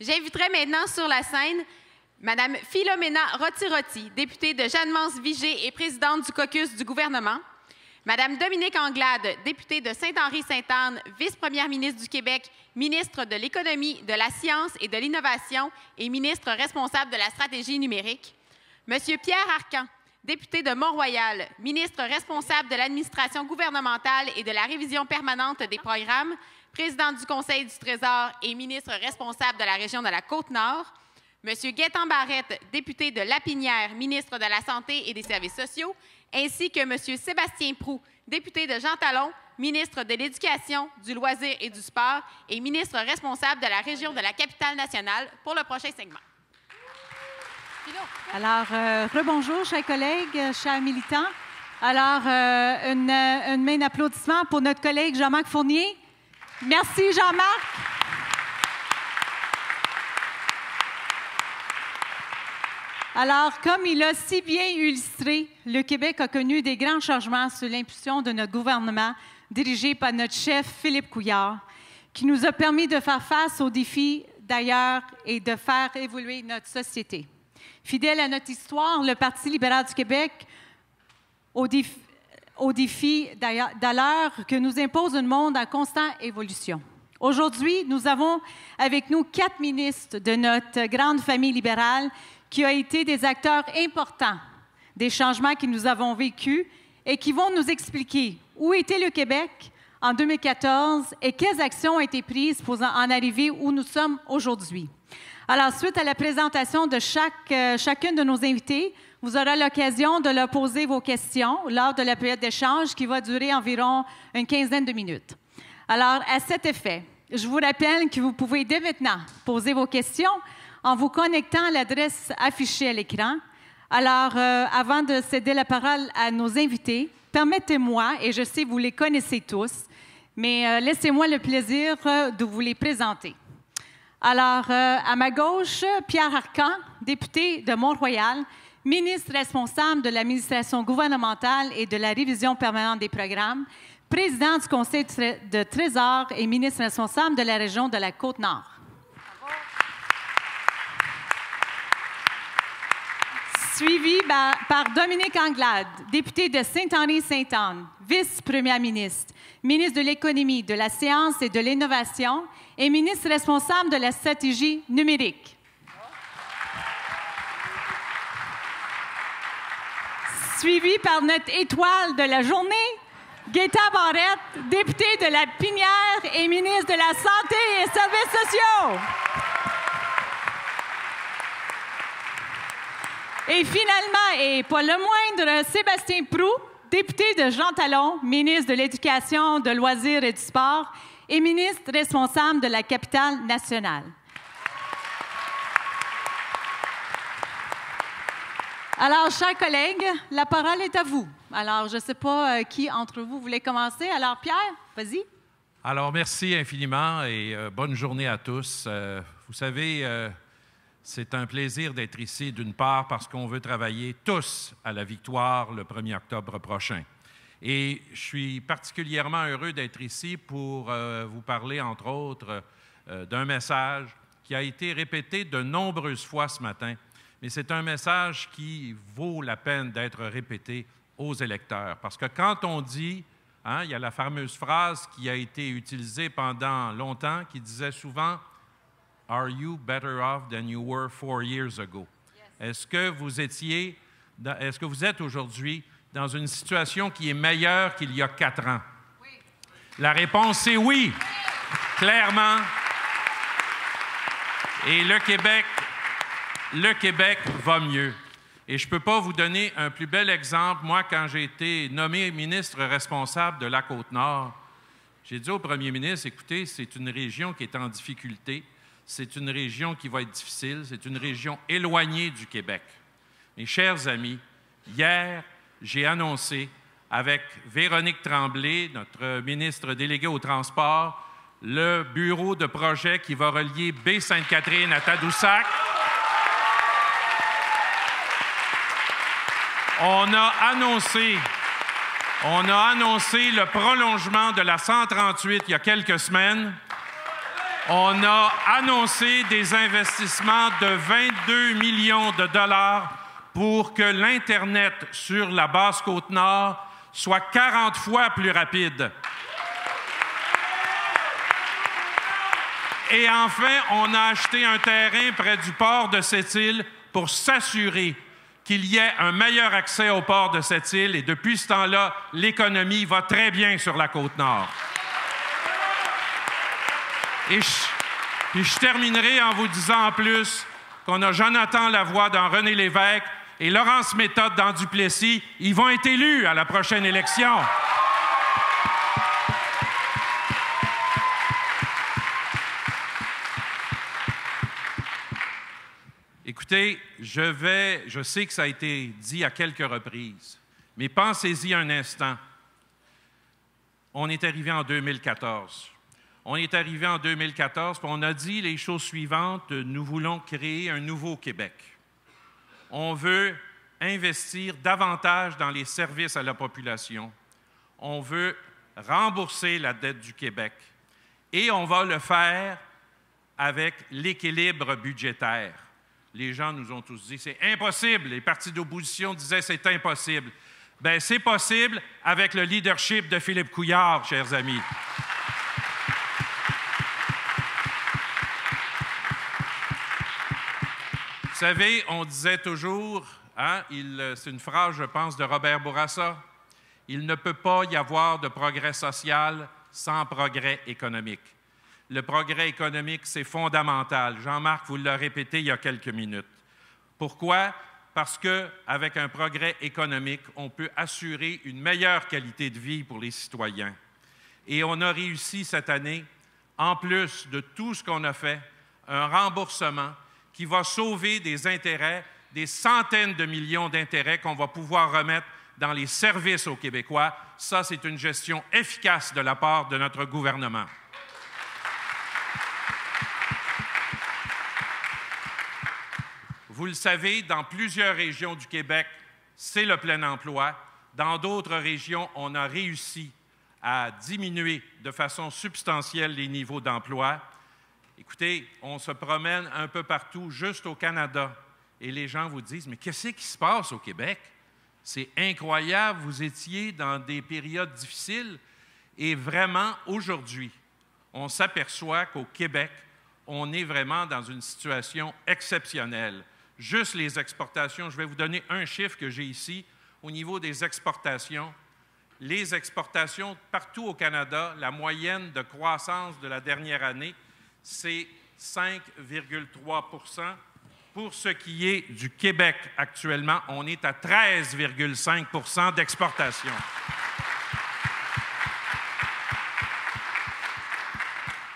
J'inviterai maintenant sur la scène Mme Philomena Roti-Roti, députée de Jeanne-Mance-Vigée et présidente du caucus du gouvernement. Mme Dominique Anglade, députée de Saint-Henri-Sainte-Anne, vice-première ministre du Québec, ministre de l'Économie, de la Science et de l'Innovation et ministre responsable de la stratégie numérique. M. Pierre Arcan, député de Mont-Royal, ministre responsable de l'administration gouvernementale et de la révision permanente des programmes, président du Conseil du Trésor et ministre responsable de la région de la Côte-Nord. M. Gaétan Barrette, député de Lapinière, ministre de la Santé et des Services sociaux, ainsi que M. Sébastien Proulx, député de Jean Talon, ministre de l'Éducation, du Loisir et du Sport et ministre responsable de la région de la Capitale-Nationale pour le prochain segment. Alors, rebonjour, chers collègues, chers militants. Alors, une main d'applaudissement pour notre collègue Jean-Marc Fournier. Merci, Jean-Marc. Alors, comme il a si bien illustré, le Québec a connu des grands changements sous l'impulsion de notre gouvernement, dirigé par notre chef Philippe Couillard, qui nous a permis de faire face aux défis d'ailleurs et de faire évoluer notre société. Fidèle à notre histoire, le Parti libéral du Québec, au défi d'alors que nous impose un monde en constante évolution. Aujourd'hui, nous avons avec nous 4 ministres de notre grande famille libérale qui ont été des acteurs importants des changements que nous avons vécus et qui vont nous expliquer où était le Québec en 2014 et quelles actions ont été prises pour en arriver où nous sommes aujourd'hui. Alors, suite à la présentation de chacune de nos invités, vous aurez l'occasion de leur poser vos questions lors de la période d'échange qui va durer environ une quinzaine de minutes. Alors, à cet effet, je vous rappelle que vous pouvez dès maintenant poser vos questions en vous connectant à l'adresse affichée à l'écran. Alors, avant de céder la parole à nos invités, permettez-moi, et je sais que vous les connaissez tous, mais laissez-moi le plaisir de vous les présenter. Alors, à ma gauche, Pierre Arcan, député de Mont-Royal, ministre responsable de l'administration gouvernementale et de la révision permanente des programmes, président du Conseil de Trésor et ministre responsable de la région de la Côte-Nord. Suivi par Dominique Anglade, député de Saint-Henri-Sainte-Anne, vice-première ministre, ministre de l'Économie, de la Science et de l'Innovation et ministre responsable de la stratégie numérique. Suivi par notre étoile de la journée, Gaétan Barrette, député de la Pinière et ministre de la Santé et des Services sociaux. Et finalement, et pas le moindre, Sébastien Proulx, député de Jean Talon, ministre de l'Éducation, de Loisirs et du Sport et ministre responsable de la Capitale-Nationale. Alors, chers collègues, la parole est à vous. Alors, je ne sais pas qui entre vous voulait commencer. Alors, Pierre, vas-y. Alors, merci infiniment et bonne journée à tous. Vous savez, c'est un plaisir d'être ici, d'une part, parce qu'on veut travailler tous à la victoire le 1er octobre prochain. Et je suis particulièrement heureux d'être ici pour vous parler, entre autres, d'un message qui a été répété de nombreuses fois ce matin. Mais c'est un message qui vaut la peine d'être répété aux électeurs. Parce que quand on dit, hein, il y a la fameuse phrase qui a été utilisée pendant longtemps, qui disait souvent « Are you better off than you were 4 years ago? » Est-ce que vous êtes aujourd'hui dans une situation qui est meilleure qu'il y a 4 ans? Oui. La réponse, c'est oui, clairement. Et le Québec va mieux. Et je ne peux pas vous donner un plus bel exemple. Moi, quand j'ai été nommé ministre responsable de la Côte-Nord, j'ai dit au premier ministre, écoutez, c'est une région qui est en difficulté, c'est une région qui va être difficile, c'est une région éloignée du Québec. Mes chers amis, hier, j'ai annoncé avec Véronique Tremblay, notre ministre déléguée au transport, le bureau de projet qui va relier Baie-Sainte-Catherine à Tadoussac. On a annoncé le prolongement de la 138 il y a quelques semaines. On a annoncé des investissements de 22 millions de dollars pour que l'Internet sur la Basse-Côte-Nord soit 40 fois plus rapide. Et enfin, on a acheté un terrain près du port de Sept-Îles pour s'assurer qu'il y ait un meilleur accès au port de Sept-Îles. Et depuis ce temps-là, l'économie va très bien sur la Côte-Nord. Et je terminerai en vous disant en plus qu'on a Jonathan Lavoie dans René Lévesque et Laurence Méthode dans Duplessis. Ils vont être élus à la prochaine élection. Écoutez, je sais que ça a été dit à quelques reprises, mais pensez-y un instant. On est arrivé en 2014. On est arrivé en 2014, puis on a dit les choses suivantes. Nous voulons créer un nouveau Québec. On veut investir davantage dans les services à la population. On veut rembourser la dette du Québec. Et on va le faire avec l'équilibre budgétaire. Les gens nous ont tous dit, c'est impossible. Les partis d'opposition disaient, c'est impossible. Bien, c'est possible avec le leadership de Philippe Couillard, chers amis. Vous savez, on disait toujours, hein, c'est une phrase, je pense, de Robert Bourassa, « Il ne peut pas y avoir de progrès social sans progrès économique. » Le progrès économique, c'est fondamental. Jean-Marc vous l'a répété il y a quelques minutes. Pourquoi? Parce qu'avec un progrès économique, on peut assurer une meilleure qualité de vie pour les citoyens. Et on a réussi cette année, en plus de tout ce qu'on a fait, un remboursement qui va sauver des intérêts, des centaines de millions d'intérêts qu'on va pouvoir remettre dans les services aux Québécois. Ça, c'est une gestion efficace de la part de notre gouvernement. Vous le savez, dans plusieurs régions du Québec, c'est le plein emploi. Dans d'autres régions, on a réussi à diminuer de façon substantielle les niveaux d'emploi. Écoutez, on se promène un peu partout, juste au Canada, et les gens vous disent « Mais qu'est-ce qui se passe au Québec? C'est incroyable, vous étiez dans des périodes difficiles. » Et vraiment, aujourd'hui, on s'aperçoit qu'au Québec, on est vraiment dans une situation exceptionnelle. Juste les exportations, je vais vous donner un chiffre que j'ai ici. Au niveau des exportations, les exportations partout au Canada, la moyenne de croissance de la dernière année, c'est 5,3 %. Pour ce qui est du Québec actuellement, on est à 13,5 % d'exportation.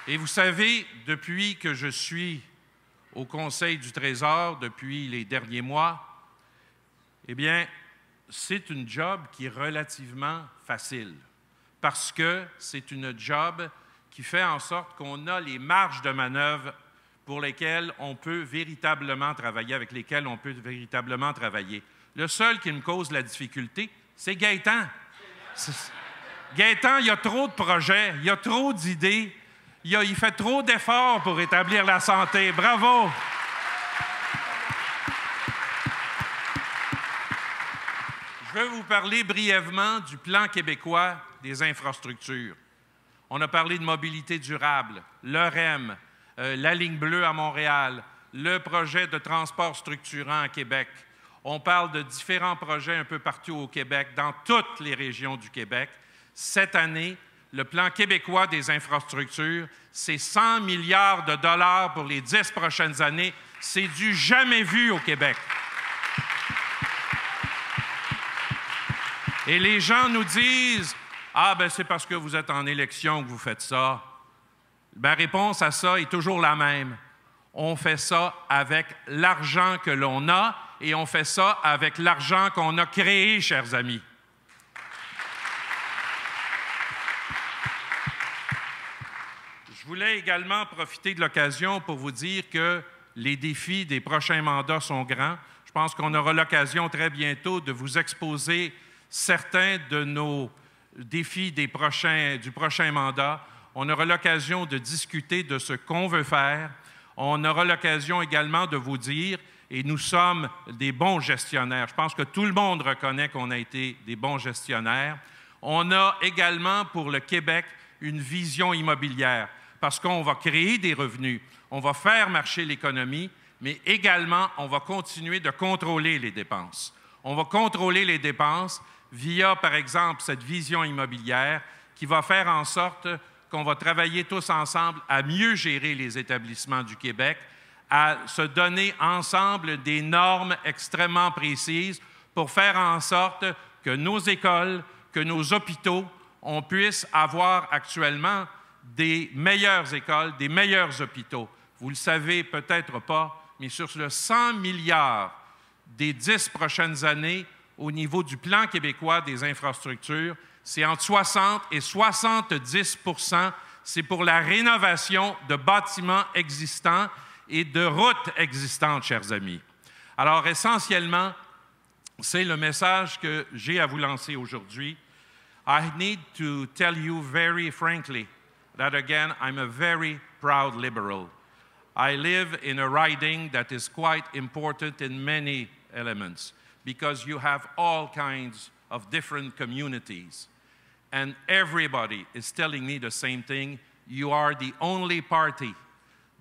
Et vous savez, depuis que je suis au Conseil du Trésor, depuis les derniers mois, eh bien, c'est une job qui est relativement facile parce que c'est une job qui fait en sorte qu'on a les marges de manœuvre pour lesquelles on peut véritablement travailler, avec lesquelles on peut véritablement travailler. Le seul qui me cause la difficulté, c'est Gaétan. Gaétan, il y a trop de projets, il y a trop d'idées. Il fait trop d'efforts pour rétablir la santé. Bravo! Je veux vous parler brièvement du plan québécois des infrastructures. On a parlé de mobilité durable, le REM, la ligne bleue à Montréal, le projet de transport structurant à Québec. On parle de différents projets un peu partout au Québec, dans toutes les régions du Québec. Cette année, le plan québécois des infrastructures, c'est 100 milliards de dollars pour les 10 prochaines années. C'est du jamais vu au Québec. Et les gens nous disent « Ah, ben c'est parce que vous êtes en élection que vous faites ça. » La réponse à ça est toujours la même. On fait ça avec l'argent que l'on a et on fait ça avec l'argent qu'on a créé, chers amis. Je voulais également profiter de l'occasion pour vous dire que les défis des prochains mandats sont grands. Je pense qu'on aura l'occasion très bientôt de vous exposer certains de nos défis du prochain mandat. On aura l'occasion de discuter de ce qu'on veut faire. On aura l'occasion également de vous dire, et nous sommes des bons gestionnaires. Je pense que tout le monde reconnaît qu'on a été des bons gestionnaires. On a également pour le Québec une vision immobilière parce qu'on va créer des revenus, on va faire marcher l'économie, mais également on va continuer de contrôler les dépenses. On va contrôler les dépenses via, par exemple, cette vision immobilière qui va faire en sorte qu'on va travailler tous ensemble à mieux gérer les établissements du Québec, à se donner ensemble des normes extrêmement précises pour faire en sorte que nos écoles, que nos hôpitaux, on puisse avoir actuellement des meilleures écoles, des meilleurs hôpitaux. Vous le savez peut-être pas, mais sur le 100 milliards des 10 prochaines années, au niveau du plan québécois des infrastructures, c'est entre 60 et 70 %, c'est pour la rénovation de bâtiments existants et de routes existantes, chers amis. Alors, essentiellement, c'est le message que j'ai à vous lancer aujourd'hui. I need to tell you very frankly that, again, I'm a very proud Liberal. I live in a riding that is quite important in many elements because you have all kinds of different communities. And everybody is telling me the same thing. You are the only party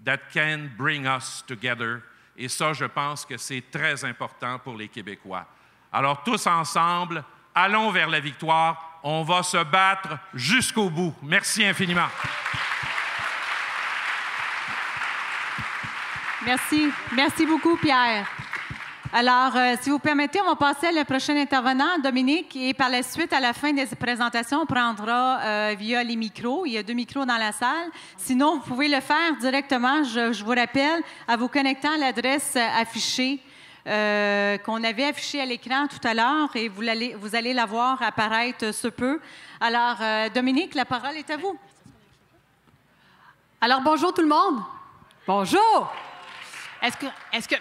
that can bring us together. Et ça, je pense que c'est très important pour les Québécois. Alors, tous ensemble, allons vers la victoire. On va se battre jusqu'au bout. Merci infiniment. Merci. Merci beaucoup, Pierre. Alors, si vous permettez, on va passer à le prochain intervenant, Dominique, et par la suite, à la fin des présentations, on prendra via les micros. Il y a 2 micros dans la salle. Sinon, vous pouvez le faire directement, je vous rappelle, à vous connectant à l'adresse affichée qu'on avait affichée à l'écran tout à l'heure, et vous allez la voir apparaître ce peu. Alors, Dominique, la parole est à vous. Alors, bonjour tout le monde. Bonjour.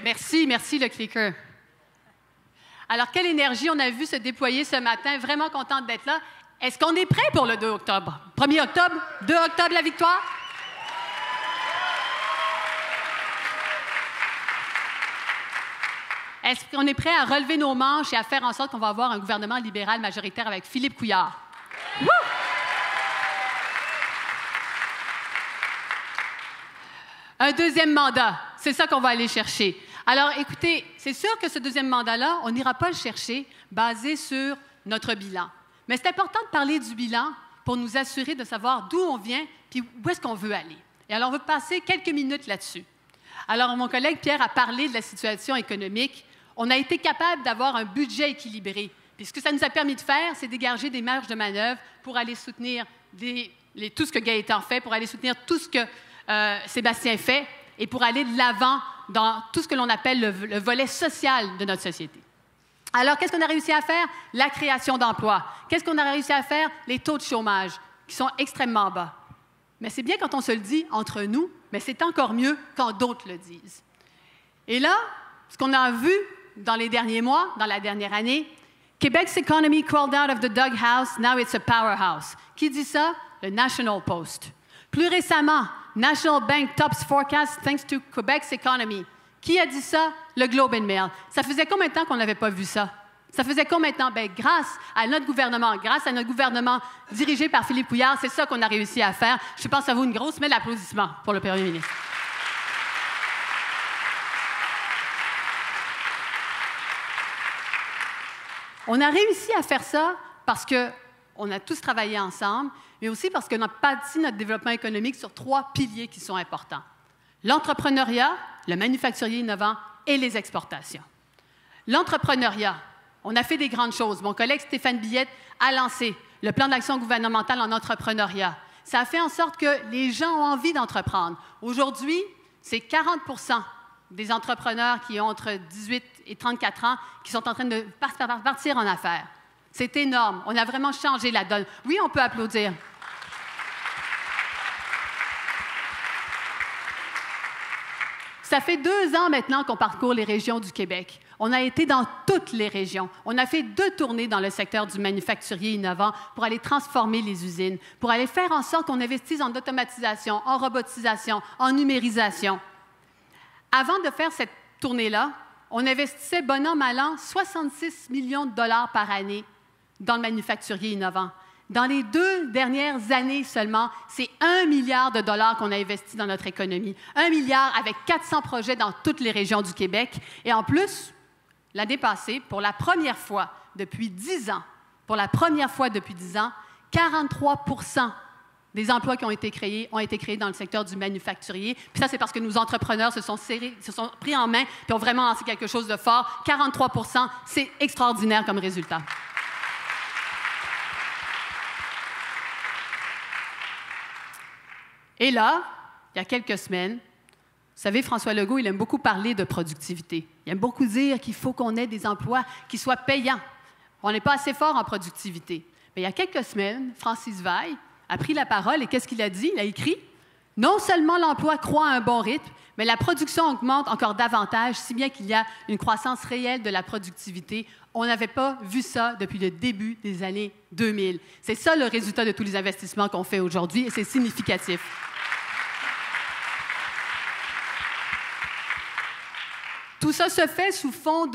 Merci le clicker. Alors, quelle énergie on a vu se déployer ce matin. Vraiment contente d'être là. Est-ce qu'on est prêt pour le 2 octobre? 1er octobre, 2 octobre, la victoire? Est-ce qu'on est prêt à relever nos manches et à faire en sorte qu'on va avoir un gouvernement libéral majoritaire avec Philippe Couillard? Woo! Un deuxième mandat, c'est ça qu'on va aller chercher. Alors, écoutez, c'est sûr que ce deuxième mandat-là, on n'ira pas le chercher basé sur notre bilan. Mais c'est important de parler du bilan pour nous assurer de savoir d'où on vient puis où est-ce qu'on veut aller. Et alors, on va passer quelques minutes là-dessus. Alors, mon collègue Pierre a parlé de la situation économique. On a été capable d'avoir un budget équilibré. Puis ce que ça nous a permis de faire, c'est dégager des marges de manœuvre pour aller soutenir tout ce que Gaétan fait, pour aller soutenir tout ce que Sébastien fait et pour aller de l'avant dans tout ce que l'on appelle le volet social de notre société. Alors, qu'est-ce qu'on a réussi à faire? La création d'emplois. Qu'est-ce qu'on a réussi à faire? Les taux de chômage, qui sont extrêmement bas. Mais c'est bien quand on se le dit entre nous, mais c'est encore mieux quand d'autres le disent. Et là, ce qu'on a vu dans les derniers mois, dans la dernière année, Québec's economy crawled out of the doghouse, now it's a powerhouse. Qui dit ça? Le National Post. Plus récemment, National Bank tops forecast thanks to Quebec's economy. Qui a dit ça? Le Globe and Mail. Ça faisait combien de temps qu'on n'avait pas vu ça? Ça faisait combien de temps? Bien, grâce à notre gouvernement dirigé par Philippe Couillard, c'est ça qu'on a réussi à faire. Je pense à vous une grosse main d'applaudissements pour le Premier ministre. On a réussi à faire ça parce qu'on a tous travaillé ensemble, mais aussi parce qu'on a bâti notre développement économique sur 3 piliers qui sont importants. L'entrepreneuriat, le manufacturier innovant et les exportations. L'entrepreneuriat, on a fait des grandes choses. Mon collègue Stéphane Billette a lancé le plan d'action gouvernemental en entrepreneuriat. Ça a fait en sorte que les gens ont envie d'entreprendre. Aujourd'hui, c'est 40 % des entrepreneurs qui ont entre 18 et 34 ans qui sont en train de partir en affaires. C'est énorme. On a vraiment changé la donne. Oui, on peut applaudir. Ça fait 2 ans maintenant qu'on parcourt les régions du Québec. On a été dans toutes les régions. On a fait 2 tournées dans le secteur du manufacturier innovant pour aller transformer les usines, pour aller faire en sorte qu'on investisse en automatisation, en robotisation, en numérisation. Avant de faire cette tournée-là, on investissait bon an, mal an 66 millions de dollars par année dans le manufacturier innovant. Dans les 2 dernières années seulement, c'est 1 milliard de dollars qu'on a investi dans notre économie. 1 milliard avec 400 projets dans toutes les régions du Québec. Et en plus, l'année passée, pour la première fois depuis 10 ans, 43 % des emplois qui ont été créés dans le secteur du manufacturier. Puis ça, c'est parce que nos entrepreneurs se sont pris en main et ont vraiment lancé quelque chose de fort. 43 % c'est extraordinaire comme résultat. Et là, il y a quelques semaines, vous savez, François Legault, il aime beaucoup parler de productivité. Il aime beaucoup dire qu'il faut qu'on ait des emplois qui soient payants. On n'est pas assez fort en productivité. Mais il y a quelques semaines, Francis Vaille a pris la parole et qu'est-ce qu'il a dit? Il a écrit « Non seulement l'emploi croît à un bon rythme, mais la production augmente encore davantage, si bien qu'il y a une croissance réelle de la productivité. On n'avait pas vu ça depuis le début des années 2000. » C'est ça le résultat de tous les investissements qu'on fait aujourd'hui et c'est significatif. Tout ça se fait sous fond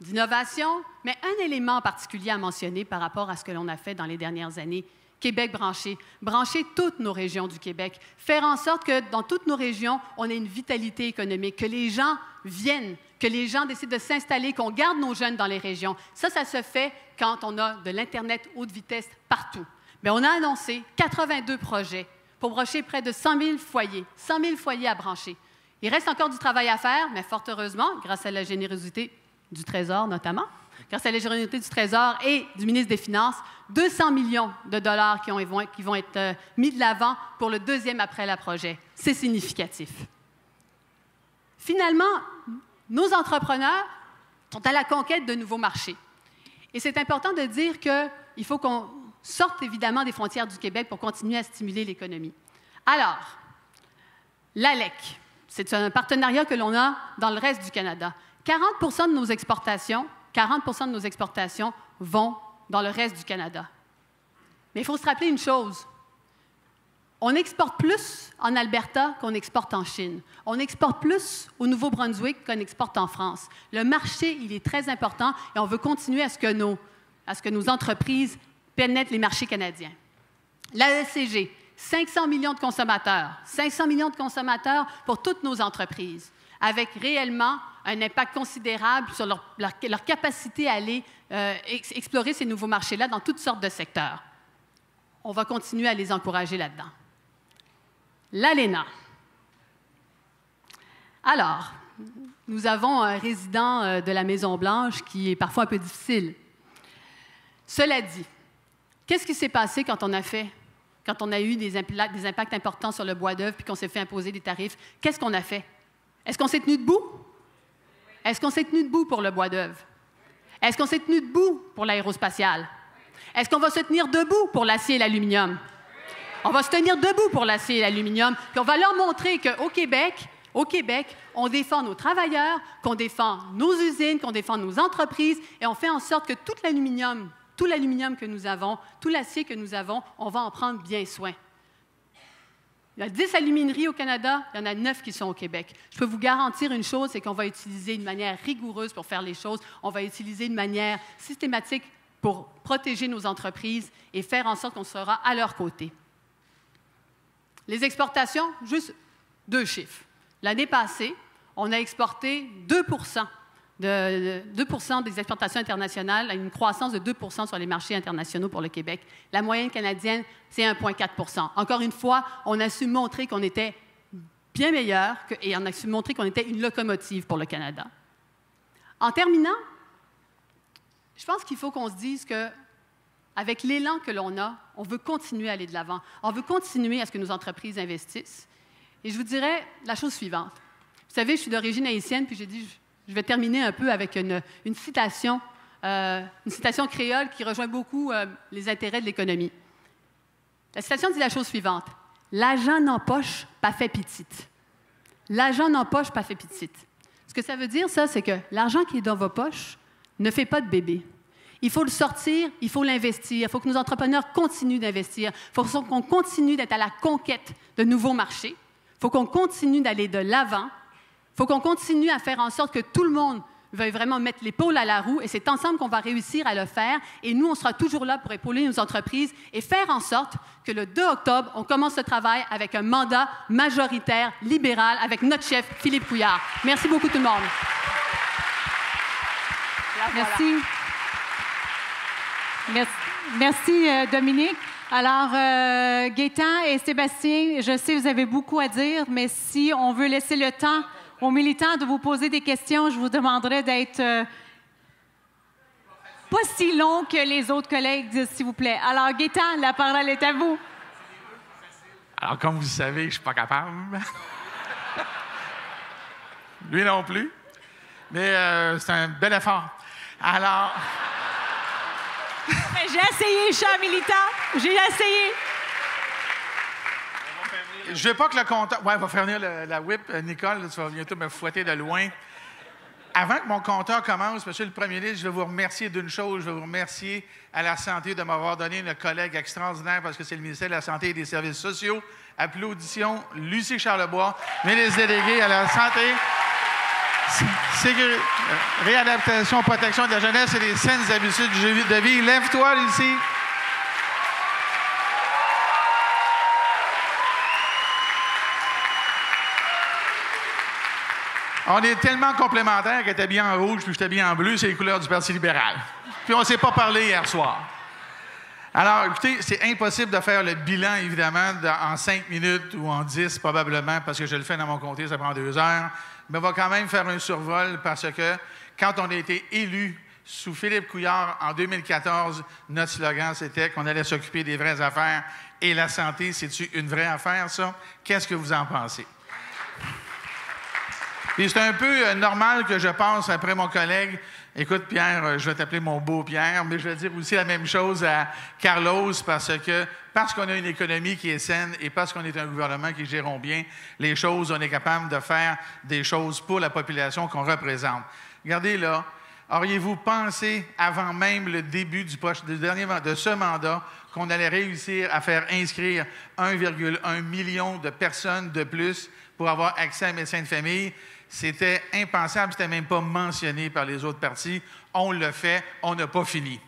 d'innovation, mais un élément en particulier à mentionner par rapport à ce que l'on a fait dans les dernières années, Québec branché. Brancher toutes nos régions du Québec. Faire en sorte que dans toutes nos régions, on ait une vitalité économique, que les gens viennent, que les gens décident de s'installer, qu'on garde nos jeunes dans les régions. Ça se fait quand on a de l'Internet haute vitesse partout. Bien, on a annoncé 82 projets pour brancher près de 100 000 foyers. 100 000 foyers à brancher. Il reste encore du travail à faire, mais fort heureusement, grâce à la générosité du Trésor notamment, grâce à la générosité du Trésor et du ministre des Finances, 200 millions de dollars qui vont être mis de l'avant pour le 2e appel à projet. C'est significatif. Finalement, nos entrepreneurs sont à la conquête de nouveaux marchés. Et c'est important de dire qu'il faut qu'on sorte évidemment des frontières du Québec pour continuer à stimuler l'économie. Alors, l'ALEC, c'est un partenariat que l'on a dans le reste du Canada. 40 % de nos exportations vont dans le reste du Canada. Mais il faut se rappeler une chose. On exporte plus en Alberta qu'on exporte en Chine. On exporte plus au Nouveau-Brunswick qu'on exporte en France. Le marché, il est très important et on veut continuer à ce que nos entreprises pénètrent les marchés canadiens. L'AECG, 500 millions de consommateurs. 500 millions de consommateurs pour toutes nos entreprises, avec réellement un impact considérable sur leur capacité à aller explorer ces nouveaux marchés-là dans toutes sortes de secteurs. On va continuer à les encourager là-dedans. L'ALENA. Alors, nous avons un résident de la Maison-Blanche qui est parfois un peu difficile. Cela dit, qu'est-ce qui s'est passé quand on a eu des impacts importants sur le bois d'œuvre puis qu'on s'est fait imposer des tarifs? Qu'est-ce qu'on a fait? Est-ce qu'on s'est tenu debout? Est-ce qu'on s'est tenu debout pour le bois d'œuvre? Est-ce qu'on s'est tenu debout pour l'aérospatiale? Est-ce qu'on va se tenir debout pour l'acier et l'aluminium? On va se tenir debout pour l'acier et l'aluminium, puis on va leur montrer qu'au Québec, on défend nos travailleurs, qu'on défend nos usines, qu'on défend nos entreprises, et on fait en sorte que tout l'aluminium que nous avons, tout l'acier que nous avons, on va en prendre bien soin. Il y a 10 alumineries au Canada, il y en a 9 qui sont au Québec. Je peux vous garantir une chose, c'est qu'on va utiliser une manière rigoureuse pour faire les choses. On va utiliser une manière systématique pour protéger nos entreprises et faire en sorte qu'on sera à leur côté. Les exportations, juste 2 chiffres. L'année passée, on a exporté 2 des exportations internationales, une croissance de 2 % sur les marchés internationaux pour le Québec. La moyenne canadienne, c'est 1,4 %. Encore une fois, on a su montrer qu'on était bien meilleur et on a su montrer qu'on était une locomotive pour le Canada. En terminant, je pense qu'il faut qu'on se dise qu'avec l'élan que l'on a, on veut continuer à aller de l'avant. On veut continuer à ce que nos entreprises investissent. Et je vous dirais la chose suivante. Vous savez, je suis d'origine haïtienne, puis j'ai dit... Je vais terminer un peu avec une citation créole qui rejoint beaucoup les intérêts de l'économie. La citation dit la chose suivante. « L'argent n'empoche pas fait petite. » L'argent n'empoche pas fait petite. Ce que ça veut dire, ça, c'est que l'argent qui est dans vos poches ne fait pas de bébé. Il faut le sortir, il faut l'investir. Il faut que nos entrepreneurs continuent d'investir. Il faut qu'on continue d'être à la conquête de nouveaux marchés. Il faut qu'on continue d'aller de l'avant. Il faut qu'on continue à faire en sorte que tout le monde veuille vraiment mettre l'épaule à la roue. Et c'est ensemble qu'on va réussir à le faire. Et nous, on sera toujours là pour épauler nos entreprises et faire en sorte que le 2 octobre, on commence le travail avec un mandat majoritaire libéral avec notre chef, Philippe Couillard. Merci beaucoup tout le monde. Merci. Merci, Dominique. Alors, Gaétan et Sébastien, je sais que vous avez beaucoup à dire, mais si on veut laisser le temps aux militants de vous poser des questions, je vous demanderai d'être pas si long que les autres collègues, s'il vous plaît. Alors, Gaétan, la parole est à vous. Alors, comme vous le savez, je ne suis pas capable. Lui non plus. Mais c'est un bel effort. Alors... J'ai essayé, chers militants. J'ai essayé. Je ne veux pas que le compteur... Oui, va faire venir la whip. Nicole, là, tu vas bientôt me fouetter de loin. Avant que mon compteur commence, Monsieur le Premier ministre, je vais vous remercier d'une chose. Je vais vous remercier à la santé de m'avoir donné une collègue extraordinaire parce que c'est le ministère de la Santé et des Services sociaux. Applaudissions, Lucie Charlebois, ministre déléguée à la Santé, réadaptation, protection de la jeunesse et des saines habitudes de vie. Lève-toi, Lucie. On est tellement complémentaires qu'elle était bien en rouge puis j'étais bien en bleu, c'est les couleurs du Parti libéral. Puis on ne s'est pas parlé hier soir. Alors, écoutez, c'est impossible de faire le bilan, évidemment, en 5 minutes ou en 10 probablement, parce que je le fais dans mon comté, ça prend 2 heures. Mais on va quand même faire un survol parce que quand on a été élu sous Philippe Couillard en 2014, notre slogan, c'était qu'on allait s'occuper des vraies affaires. Et la santé, c'est-tu une vraie affaire, ça? Qu'est-ce que vous en pensez? Et c'est un peu normal que je passe après mon collègue. Écoute, Pierre, je vais t'appeler mon beau Pierre, mais je vais dire aussi la même chose à Carlos parce qu'on a une économie qui est saine et parce qu'on est un gouvernement qui gère bien les choses, on est capable de faire des choses pour la population qu'on représente. Regardez là, auriez-vous pensé avant même le début de ce mandat qu'on allait réussir à faire inscrire 1,1 million de personnes de plus pour avoir accès à un médecin de famille? C'était impensable, c'était même pas mentionné par les autres partis. On le fait, on n'a pas fini.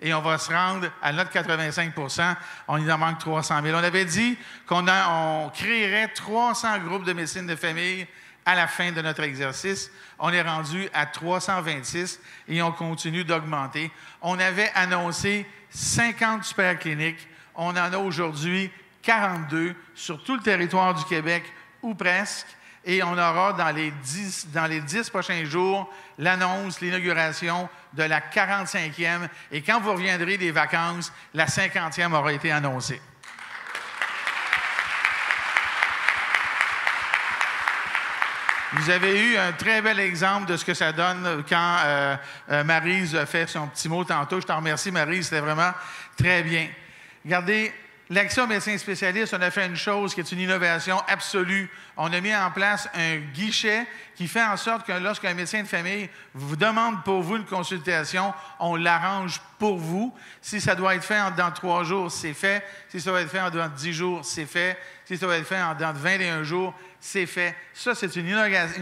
Et on va se rendre à notre 85 %. On y en manque 300 000. On avait dit qu'on créerait 300 groupes de médecine de famille à la fin de notre exercice. On est rendu à 326 et on continue d'augmenter. On avait annoncé 50 super cliniques. On en a aujourd'hui 42 sur tout le territoire du Québec, ou presque. Et on aura dans les 10 prochains jours l'annonce, l'inauguration de la 45e. Et quand vous reviendrez des vacances, la 50e aura été annoncée. Vous avez eu un très bel exemple de ce que ça donne quand Maryse a fait son petit mot tantôt. Je t'en remercie, Maryse, c'était vraiment très bien. Regardez, l'accès aux médecins spécialistes, on a fait une chose qui est une innovation absolue. On a mis en place un guichet qui fait en sorte que lorsqu'un médecin de famille vous demande pour vous une consultation, on l'arrange pour vous. Si ça doit être fait dans 3 jours, c'est fait. Si ça doit être fait dans 10 jours, c'est fait. Si ça doit être fait dans 21 jours, c'est fait. Ça, c'est une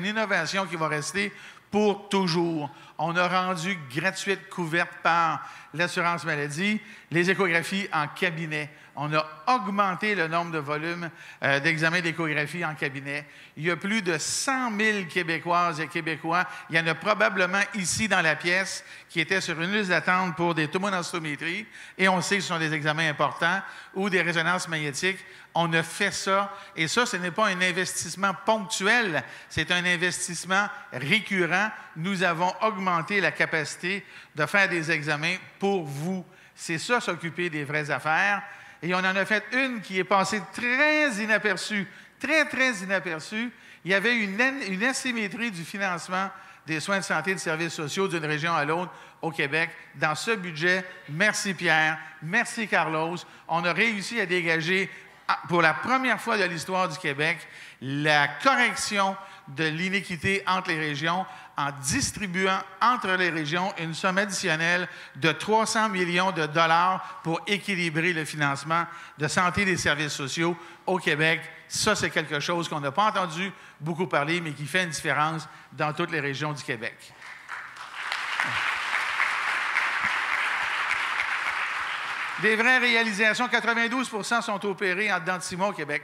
innovation qui va rester pour toujours. On a rendu gratuite, couverte par l'assurance maladie, les échographies en cabinet. On a augmenté le nombre de volumes d'examens d'échographie en cabinet. Il y a plus de 100 000 Québécoises et Québécois. Il y en a probablement ici dans la pièce qui étaient sur une liste d'attente pour des tomodensitométries. Et on sait que ce sont des examens importants ou des résonances magnétiques. On a fait ça. Et ça, ce n'est pas un investissement ponctuel. C'est un investissement récurrent. Nous avons augmenté la capacité de faire des examens pour vous. C'est ça, s'occuper des vraies affaires. Et on en a fait une qui est passée très inaperçue, très, très inaperçue. Il y avait une asymétrie du financement des soins de santé et de services sociaux d'une région à l'autre au Québec. Dans ce budget, merci Pierre, merci Carlos, on a réussi à dégager, pour la première fois de l'histoire du Québec, la correction de l'inéquité entre les régions en distribuant entre les régions une somme additionnelle de 300 millions de dollars pour équilibrer le financement de santé et des services sociaux au Québec. Ça, c'est quelque chose qu'on n'a pas entendu beaucoup parler, mais qui fait une différence dans toutes les régions du Québec. Des vraies réalisations, 92 % sont opérés en dedans de 6 mois au Québec.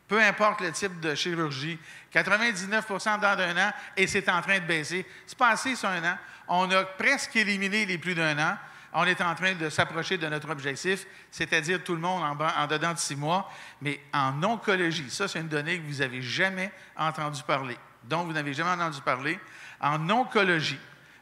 Peu importe le type de chirurgie. 99 % dans un an, et c'est en train de baisser. C'est pas assez sur un an. On a presque éliminé les plus d'un an. On est en train de s'approcher de notre objectif, c'est-à-dire tout le monde en dedans de 6 mois. Mais en oncologie, ça, c'est une donnée que vous n'avez jamais entendu parler. Donc, vous n'avez jamais entendu parler. En oncologie,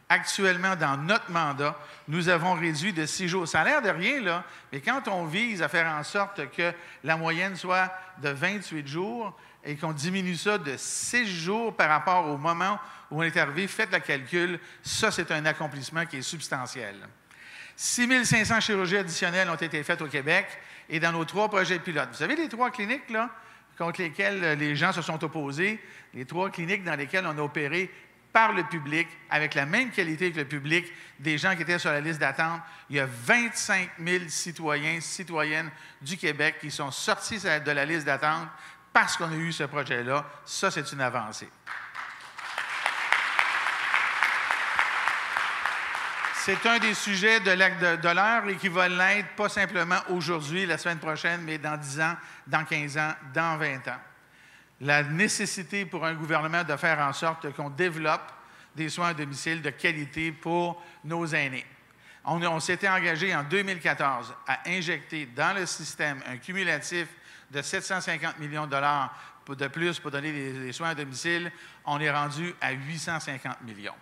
actuellement, dans notre mandat, nous avons réduit de 6 jours. Ça a l'air de rien, là, mais quand on vise à faire en sorte que la moyenne soit de 28 jours et qu'on diminue ça de 6 jours par rapport au moment où on est arrivé, faites le calcul, ça, c'est un accomplissement qui est substantiel. 6 500 chirurgies additionnelles ont été faites au Québec et dans nos 3 projets pilotes. Vous savez les 3 cliniques, là, contre lesquelles les gens se sont opposés, les 3 cliniques dans lesquelles on a opéré par le public, avec la même qualité que le public, des gens qui étaient sur la liste d'attente. Il y a 25 000 citoyens, citoyennes du Québec qui sont sortis de la liste d'attente parce qu'on a eu ce projet-là. Ça, c'est une avancée. C'est un des sujets de l'heure et qui va l'être pas simplement aujourd'hui, la semaine prochaine, mais dans 10 ans, dans 15 ans, dans 20 ans. La nécessité pour un gouvernement de faire en sorte qu'on développe des soins à domicile de qualité pour nos aînés. On s'était engagé en 2014 à injecter dans le système un cumulatif de 750 millions de dollars de plus pour donner les soins à domicile. On est rendu à 850 millions.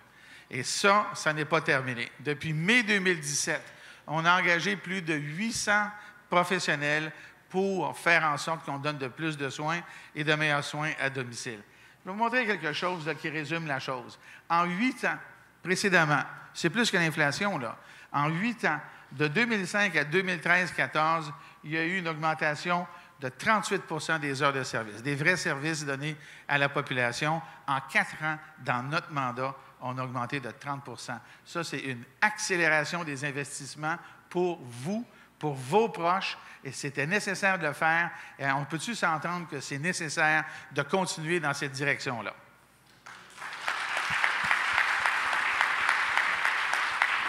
Et ça n'est pas terminé. Depuis mai 2017, on a engagé plus de 800 professionnels pour faire en sorte qu'on donne de plus de soins et de meilleurs soins à domicile. Je vais vous montrer quelque chose là, qui résume la chose. En 8 ans, précédemment, c'est plus que l'inflation, là. En 8 ans, de 2005 à 2013-14, il y a eu une augmentation de 38 % des heures de service, des vrais services donnés à la population. En 4 ans, dans notre mandat, on a augmenté de 30 %. Ça, c'est une accélération des investissements pour vous, pour vos proches, et c'était nécessaire de le faire. Et on peut-tu s'entendre que c'est nécessaire de continuer dans cette direction-là?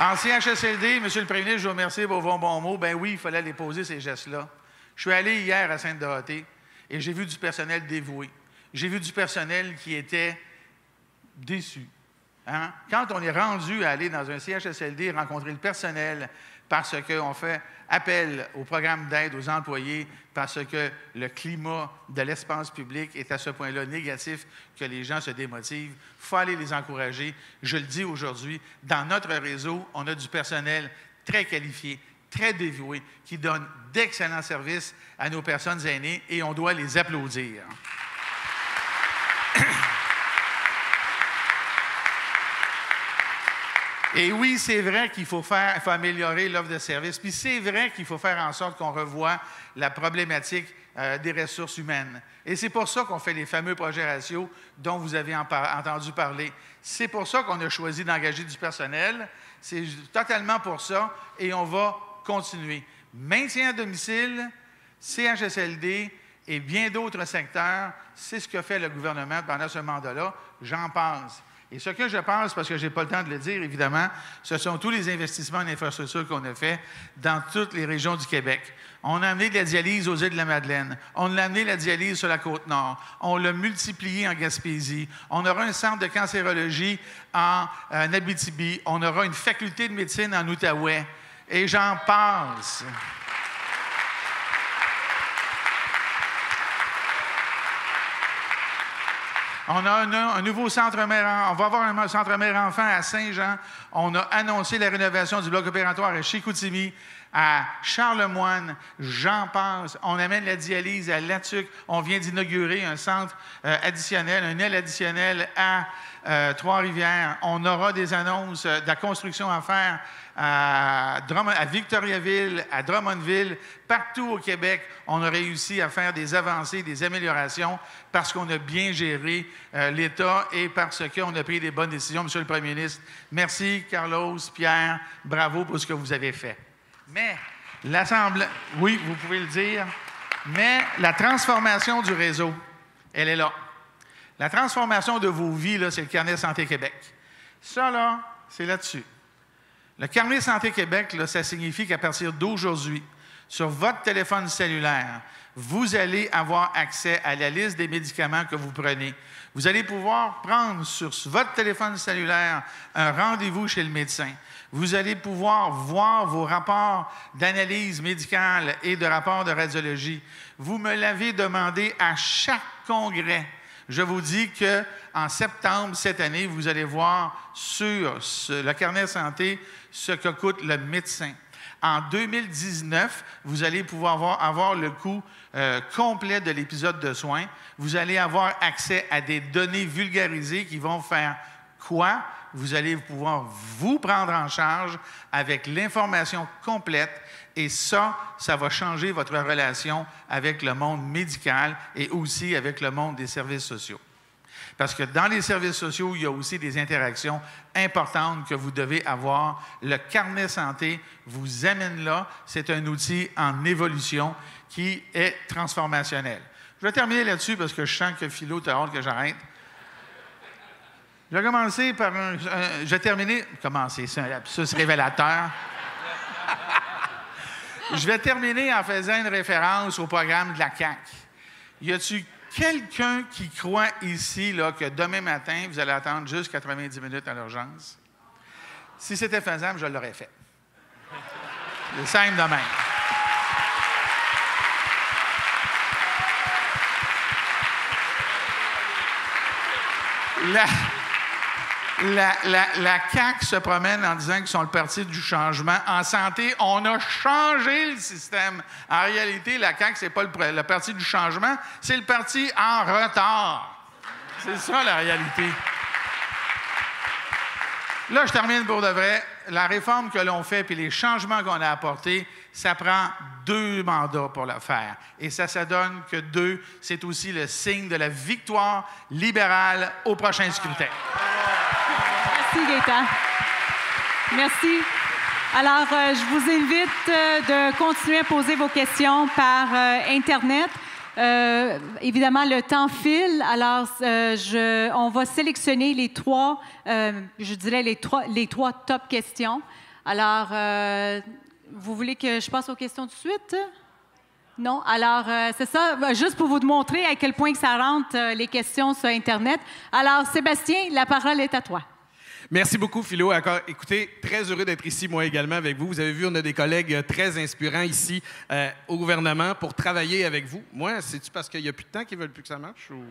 En CHSLD, M. le Premier ministre, je vous remercie pour vos bons mots. Ben oui, il fallait les poser, ces gestes-là. Je suis allé hier à Sainte-Dorothée et j'ai vu du personnel dévoué. J'ai vu du personnel qui était déçu. Hein? Quand on est rendu à aller dans un CHSLD rencontrer le personnel parce qu'on fait appel au programme d'aide aux employés, parce que le climat de l'espace public est à ce point-là négatif que les gens se démotivent, il faut aller les encourager. Je le dis aujourd'hui, dans notre réseau, on a du personnel très qualifié, très dévoué, qui donne d'excellents services à nos personnes aînées et on doit les applaudir. Et oui, c'est vrai qu'il faut améliorer l'offre de services, puis c'est vrai qu'il faut faire en sorte qu'on revoie la problématique des ressources humaines. Et c'est pour ça qu'on fait les fameux projets ratios dont vous avez entendu parler. C'est pour ça qu'on a choisi d'engager du personnel. C'est totalement pour ça, et on va continuer. Maintien à domicile, CHSLD et bien d'autres secteurs, c'est ce que fait le gouvernement pendant ce mandat-là. J'en pense. Et ce que je pense, parce que je n'ai pas le temps de le dire, évidemment, ce sont tous les investissements en infrastructure qu'on a faits dans toutes les régions du Québec. On a amené de la dialyse aux îles de la Madeleine. On a amené la dialyse sur la Côte-Nord. On l'a multiplié en Gaspésie. On aura un centre de cancérologie en Abitibi. On aura une faculté de médecine en Outaouais. Et j'en passe. On a un nouveau centre mère. On va avoir un centre mère-enfant à Saint-Jean. On a annoncé la rénovation du bloc opératoire à Chicoutimi, à Charlemagne, j'en passe. On amène la dialyse à Latuc. On vient d'inaugurer un centre additionnel, un aile additionnelle à Trois-Rivières. On aura des annonces de la construction à faire à Victoriaville, à Drummondville, partout au Québec. On a réussi à faire des avancées, des améliorations parce qu'on a bien géré l'État et parce qu'on a pris des bonnes décisions. Monsieur le Premier ministre, merci Carlos, Pierre, bravo pour ce que vous avez fait. Mais l'Assemblée, oui, vous pouvez le dire, mais la transformation du réseau, elle est là. La transformation de vos vies, là, c'est le Carnet Santé Québec. Ça, là, c'est là-dessus. Le Carnet Santé Québec, là, ça signifie qu'à partir d'aujourd'hui, sur votre téléphone cellulaire, vous allez avoir accès à la liste des médicaments que vous prenez. Vous allez pouvoir prendre sur votre téléphone cellulaire un rendez-vous chez le médecin. Vous allez pouvoir voir vos rapports d'analyse médicale et de rapports de radiologie. Vous me l'avez demandé à chaque congrès. Je vous dis qu'en septembre cette année, vous allez voir sur le carnet santé ce que coûte le médecin. En 2019, vous allez pouvoir avoir le coût complet de l'épisode de soins. Vous allez avoir accès à des données vulgarisées qui vont faire quoi? Vous allez pouvoir vous prendre en charge avec l'information complète. Et ça va changer votre relation avec le monde médical et aussi avec le monde des services sociaux. Parce que dans les services sociaux, il y a aussi des interactions importantes que vous devez avoir. Le carnet santé vous amène là. C'est un outil en évolution qui est transformationnel. Je vais terminer là-dessus parce que je sens que Philo, tu as hâte que j'arrête. Je vais commencer par je vais terminer... Commencer, c'est un lapsus révélateur. Je vais terminer en faisant une référence au programme de la CAQ. Y a-t-il quelqu'un qui croit ici là, que demain matin, vous allez attendre juste 90 minutes à l'urgence? Si c'était faisable, je l'aurais fait. C'est simple de même. La CAQ se promène en disant qu'ils sont le parti du changement. En santé, on a changé le système. En réalité, la CAQ, ce n'est pas le parti du changement, c'est le parti en retard. C'est ça, la réalité. Là, je termine pour de vrai. La réforme que l'on fait puis les changements qu'on a apportés, ça prend 2 mandats pour le faire. Et ça donne que 2, c'est aussi le signe de la victoire libérale au prochain scrutin. Merci, Gaétan. Merci. Alors, je vous invite de continuer à poser vos questions par Internet. Évidemment, le temps file. Alors, on va sélectionner les 3, je dirais les trois top questions. Alors, vous voulez que je passe aux questions tout de suite? Non? Alors, c'est ça, juste pour vous montrer à quel point que ça rentre les questions sur Internet. Alors, Sébastien, la parole est à toi. Merci beaucoup, Philo. Écoutez, très heureux d'être ici, moi également, avec vous. Vous avez vu, on a des collègues très inspirants ici au gouvernement pour travailler avec vous. Moi, c'est-tu parce qu'il n'y a plus de temps qu'ils ne veulent plus que ça marche? Ou...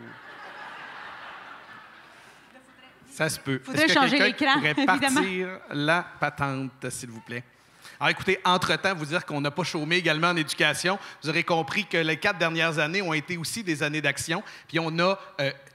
Ça se peut. Il faudrait changer l'écran, pourrait partir la patente, s'il vous plaît? Alors, écoutez, entre-temps, vous dire qu'on n'a pas chômé également en éducation. Vous aurez compris que les 4 dernières années ont été aussi des années d'action. Puis on a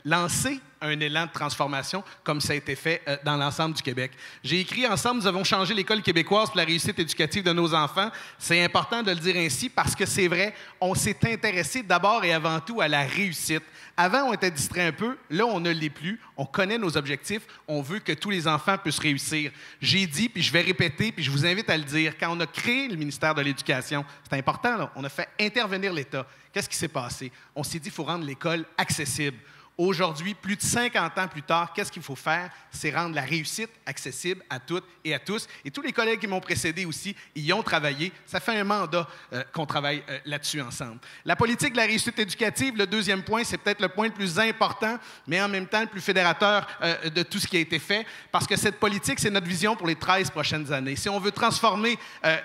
lancé un élan de transformation comme ça a été fait dans l'ensemble du Québec. J'ai écrit « Ensemble, nous avons changé l'école québécoise pour la réussite éducative de nos enfants ». C'est important de le dire ainsi parce que c'est vrai, on s'est intéressé d'abord et avant tout à la réussite. Avant, on était distrait un peu. Là, on ne l'est plus. On connaît nos objectifs. On veut que tous les enfants puissent réussir. J'ai dit, puis je vais répéter, puis je vous invite à le dire, quand on a créé le ministère de l'Éducation, c'est important, là, on a fait intervenir l'État. Qu'est-ce qui s'est passé? On s'est dit qu'il faut rendre l'école accessible. Aujourd'hui, plus de 50 ans plus tard, qu'est-ce qu'il faut faire? C'est rendre la réussite accessible à toutes et à tous. Et tous les collègues qui m'ont précédé aussi y ont travaillé. Ça fait un mandat qu'on travaille là-dessus ensemble. La politique de la réussite éducative, le deuxième point, c'est peut-être le point le plus important, mais en même temps le plus fédérateur de tout ce qui a été fait, parce que cette politique, c'est notre vision pour les 13 prochaines années. Si on veut transformer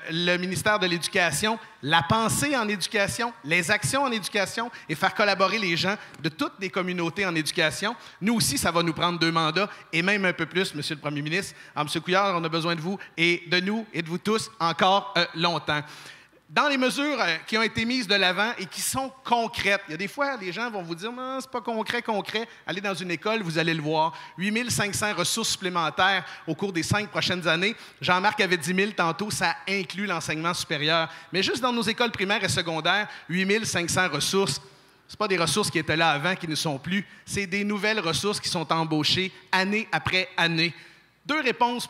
le ministère de l'Éducation, la pensée en éducation, les actions en éducation et faire collaborer les gens de toutes les communautés priorité en éducation. Nous aussi, ça va nous prendre 2 mandats et même un peu plus, Monsieur le Premier ministre. Alors, M. Couillard, on a besoin de vous et de nous et de vous tous encore longtemps. Dans les mesures qui ont été mises de l'avant et qui sont concrètes, il y a des fois, les gens vont vous dire « c'est pas concret. Allez dans une école, vous allez le voir. 8 500 ressources supplémentaires au cours des 5 prochaines années. Jean-Marc avait 10 000 tantôt, ça inclut l'enseignement supérieur. Mais juste dans nos écoles primaires et secondaires, 8 500 ressources. Ce pas des ressources qui étaient là avant, qui ne sont plus. C'est des nouvelles ressources qui sont embauchées année après année. 2 réponses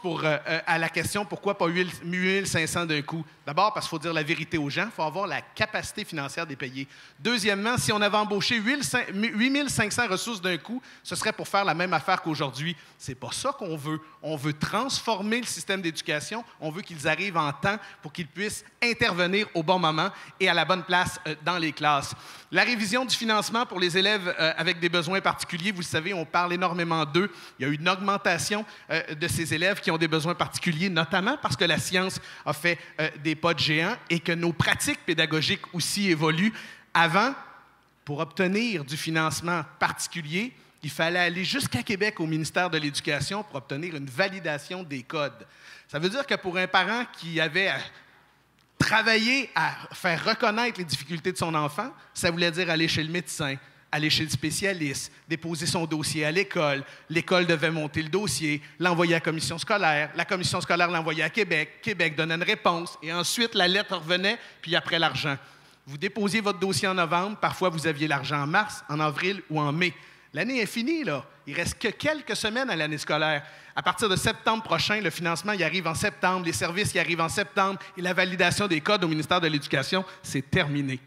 à la question « Pourquoi pas 8 500 d'un coup? » D'abord, parce qu'il faut dire la vérité aux gens, il faut avoir la capacité financière des payer. Deuxièmement, si on avait embauché 8 500 ressources d'un coup, ce serait pour faire la même affaire qu'aujourd'hui. C'est pas ça qu'on veut. On veut transformer le système d'éducation. On veut qu'ils arrivent en temps pour qu'ils puissent intervenir au bon moment et à la bonne place dans les classes. La révision du financement pour les élèves avec des besoins particuliers, vous le savez, on parle énormément d'eux. Il y a eu une augmentation de ces élèves qui ont des besoins particuliers, notamment parce que la science a fait des pas de géant et que nos pratiques pédagogiques aussi évoluent. Avant, pour obtenir du financement particulier, il fallait aller jusqu'à Québec au ministère de l'Éducation pour obtenir une validation des codes. Ça veut dire que pour un parent qui avait travaillé à faire reconnaître les difficultés de son enfant, ça voulait dire aller chez le médecin, aller chez le spécialiste, déposer son dossier à l'école. L'école devait monter le dossier, l'envoyer à la commission scolaire. La commission scolaire l'envoyait à Québec. Québec donnait une réponse. Et ensuite, la lettre revenait, puis après, l'argent. Vous déposiez votre dossier en novembre. Parfois, vous aviez l'argent en mars, en avril ou en mai. L'année est finie, là. Il ne reste que quelques semaines à l'année scolaire. À partir de septembre prochain, le financement y arrive en septembre, les services y arrivent en septembre et la validation des codes au ministère de l'Éducation, c'est terminé.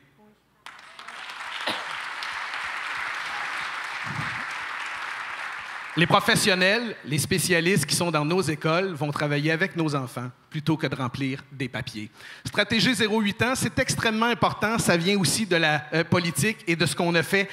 Les professionnels, les spécialistes qui sont dans nos écoles vont travailler avec nos enfants plutôt que de remplir des papiers. Stratégie 0-8 ans, c'est extrêmement important. Ça vient aussi de la politique et de ce qu'on a fait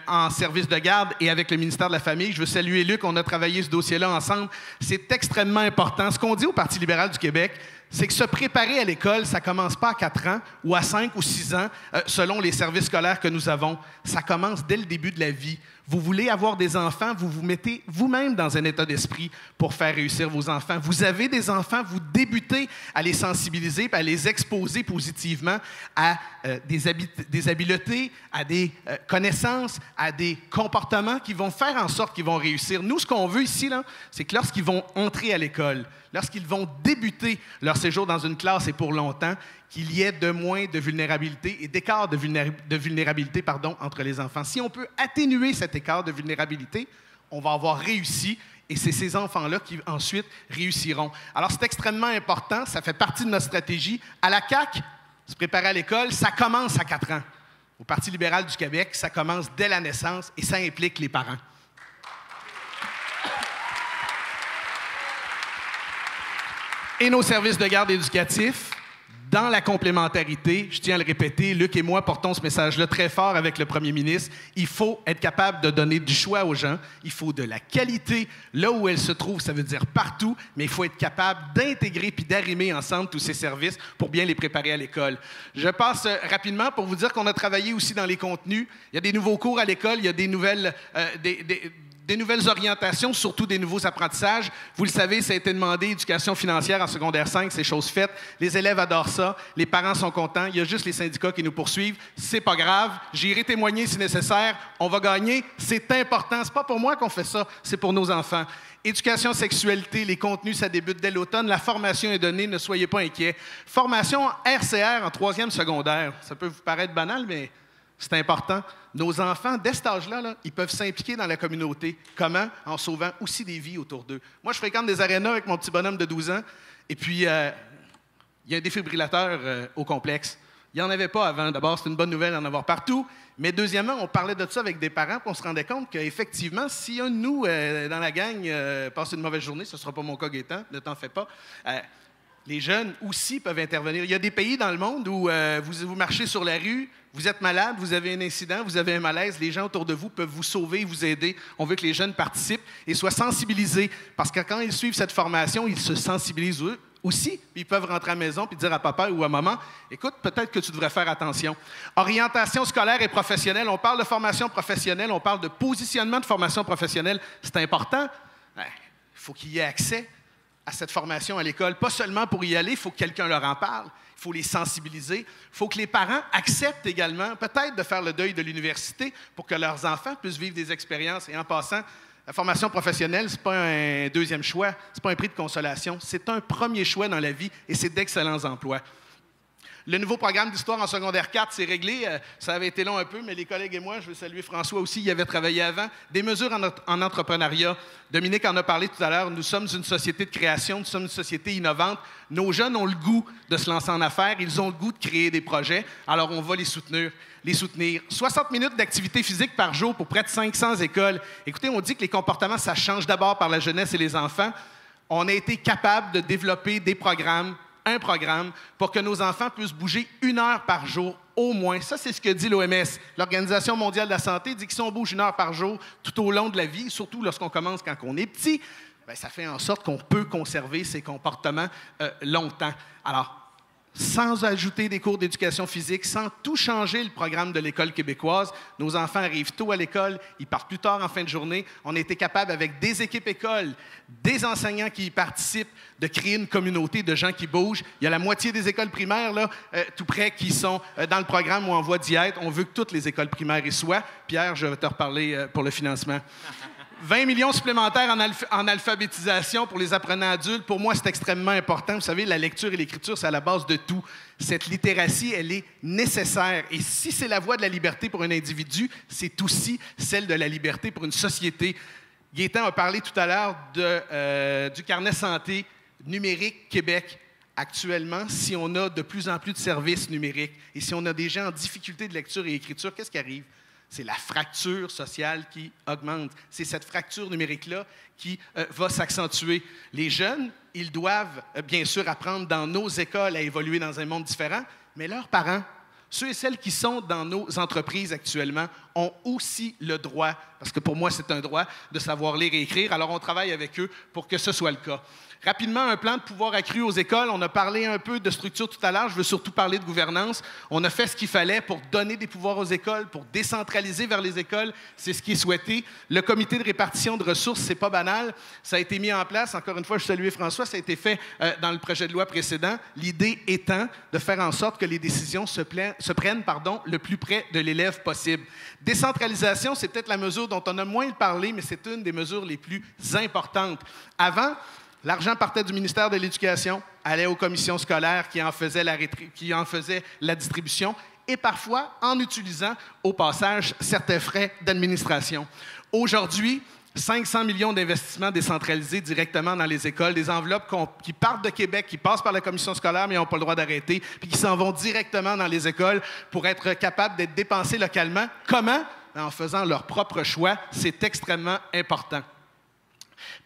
en service de garde et avec le ministère de la Famille. Je veux saluer Luc, on a travaillé ce dossier-là ensemble. C'est extrêmement important. Ce qu'on dit au Parti libéral du Québec, c'est que se préparer à l'école, ça ne commence pas à 4 ans ou à 5 ou 6 ans, selon les services scolaires que nous avons. Ça commence dès le début de la vie. Vous voulez avoir des enfants, vous vous mettez vous-même dans un état d'esprit pour faire réussir vos enfants. Vous avez des enfants, vous débutez à les sensibiliser, à les exposer positivement à des habiletés, à des connaissances, à des comportements qui vont faire en sorte qu'ils vont réussir. Nous, ce qu'on veut ici, là, c'est que lorsqu'ils vont entrer à l'école, lorsqu'ils vont débuter leur séjour dans une classe et pour longtemps, qu'il y ait de moins de vulnérabilité et d'écart de vulnérabilité entre les enfants. Si on peut atténuer cet écart de vulnérabilité, on va avoir réussi et c'est ces enfants-là qui ensuite réussiront. Alors, c'est extrêmement important, ça fait partie de notre stratégie. À la CAQ, se préparer à l'école, ça commence à 4 ans. Au Parti libéral du Québec, ça commence dès la naissance et ça implique les parents. Et nos services de garde éducatifs, dans la complémentarité, je tiens à le répéter, Luc et moi portons ce message-là très fort avec le premier ministre. Il faut être capable de donner du choix aux gens. Il faut de la qualité là où elle se trouve, ça veut dire partout, mais il faut être capable d'intégrer puis d'arrimer ensemble tous ces services pour bien les préparer à l'école. Je passe rapidement pour vous dire qu'on a travaillé aussi dans les contenus. Il y a des nouveaux cours à l'école, il y a des nouvelles orientations, surtout des nouveaux apprentissages. Vous le savez, ça a été demandé, éducation financière en secondaire 5, c'est chose faite. Les élèves adorent ça, les parents sont contents, il y a juste les syndicats qui nous poursuivent. C'est pas grave, j'irai témoigner si nécessaire, on va gagner, c'est important. C'est pas pour moi qu'on fait ça, c'est pour nos enfants. Éducation, sexualité, les contenus, ça débute dès l'automne. La formation est donnée, ne soyez pas inquiets. Formation RCR en 3e secondaire. Ça peut vous paraître banal, mais c'est important. Nos enfants, dès cet âge-là, là, ils peuvent s'impliquer dans la communauté. Comment? En sauvant aussi des vies autour d'eux. Moi, je fréquente des arénas avec mon petit bonhomme de 12 ans. Et puis, il y a un défibrillateur au complexe. Il n'y en avait pas avant. D'abord, c'est une bonne nouvelle d'en avoir partout. Mais deuxièmement, on parlait de ça avec des parents, puis on se rendait compte qu'effectivement, si un de nous, dans la gang, passe une mauvaise journée, ce ne sera pas mon cas, Gaétan, ne t'en fais pas, les jeunes aussi peuvent intervenir. Il y a des pays dans le monde où vous marchez sur la rue, vous êtes malade, vous avez un incident, vous avez un malaise, les gens autour de vous peuvent vous sauver, vous aider. On veut que les jeunes participent et soient sensibilisés, parce que quand ils suivent cette formation, ils se sensibilisent aussi. Puis ils peuvent rentrer à la maison et dire à papa ou à maman, écoute, peut-être que tu devrais faire attention. Orientation scolaire et professionnelle. On parle de formation professionnelle, on parle de positionnement de formation professionnelle. C'est important. Il faut qu'il y ait accès à cette formation à l'école. Pas seulement pour y aller, il faut que quelqu'un leur en parle. Il faut les sensibiliser. Il faut que les parents acceptent également, peut-être, de faire le deuil de l'université pour que leurs enfants puissent vivre des expériences. Et en passant, la formation professionnelle, ce n'est pas un deuxième choix, ce n'est pas un prix de consolation, c'est un premier choix dans la vie et c'est d'excellents emplois. Le nouveau programme d'histoire en secondaire 4, c'est réglé. Ça avait été long un peu, mais les collègues et moi, je veux saluer François aussi, il avait travaillé avant. Des mesures en entrepreneuriat. Dominique en a parlé tout à l'heure. Nous sommes une société de création, nous sommes une société innovante. Nos jeunes ont le goût de se lancer en affaires, ils ont le goût de créer des projets, alors on va les soutenir. 60 minutes d'activité physique par jour pour près de 500 écoles. Écoutez, on dit que les comportements, ça change d'abord par la jeunesse et les enfants. On a été capable de développer un programme pour que nos enfants puissent bouger 1 heure par jour au moins. Ça, c'est ce que dit l'OMS. L'Organisation mondiale de la santé dit que si on bouge 1 heure par jour tout au long de la vie, surtout lorsqu'on commence quand on est petit, bien, ça fait en sorte qu'on peut conserver ces comportements longtemps. Alors, sans ajouter des cours d'éducation physique, sans tout changer le programme de l'École québécoise. Nos enfants arrivent tôt à l'école, ils partent plus tard en fin de journée. On a été capable, avec des équipes écoles, des enseignants qui y participent, de créer une communauté de gens qui bougent. Il y a la moitié des écoles primaires, là, tout près, qui sont dans le programme ou en voie d'y être. On veut que toutes les écoles primaires y soient. Pierre, je vais te reparler pour le financement. 20 millions supplémentaires en alphabétisation pour les apprenants adultes. Pour moi, c'est extrêmement important. Vous savez, la lecture et l'écriture, c'est à la base de tout. Cette littératie, elle est nécessaire. Et si c'est la voie de la liberté pour un individu, c'est aussi celle de la liberté pour une société. Gaétan a parlé tout à l'heure du carnet santé numérique Québec. Actuellement, si on a de plus en plus de services numériques et si on a des gens en difficulté de lecture et écriture, qu'est-ce qui arrive? C'est la fracture sociale qui augmente. C'est cette fracture numérique-là qui va s'accentuer. Les jeunes, ils doivent bien sûr apprendre dans nos écoles à évoluer dans un monde différent, mais leurs parents, ceux et celles qui sont dans nos entreprises actuellement, ont aussi le droit, parce que pour moi c'est un droit, de savoir lire et écrire. Alors on travaille avec eux pour que ce soit le cas. Rapidement, un plan de pouvoir accru aux écoles. On a parlé un peu de structure tout à l'heure. Je veux surtout parler de gouvernance. On a fait ce qu'il fallait pour donner des pouvoirs aux écoles, pour décentraliser vers les écoles. C'est ce qui est souhaité. Le comité de répartition de ressources, c'est pas banal. Ça a été mis en place. Encore une fois, je salue François. Ça a été fait dans le projet de loi précédent. L'idée étant de faire en sorte que les décisions se prennent le plus près de l'élève possible. Décentralisation, c'est peut-être la mesure dont on a moins parlé, mais c'est une des mesures les plus importantes. Avant, l'argent partait du ministère de l'Éducation, allait aux commissions scolaires qui en faisaient la distribution et parfois en utilisant au passage certains frais d'administration. Aujourd'hui, 500 millions d'investissements décentralisés directement dans les écoles, des enveloppes qui partent de Québec, qui passent par la commission scolaire, mais n'ont pas le droit d'arrêter, puis qui s'en vont directement dans les écoles pour être capables d'être dépensés localement. Comment? En faisant leur propre choix. C'est extrêmement important.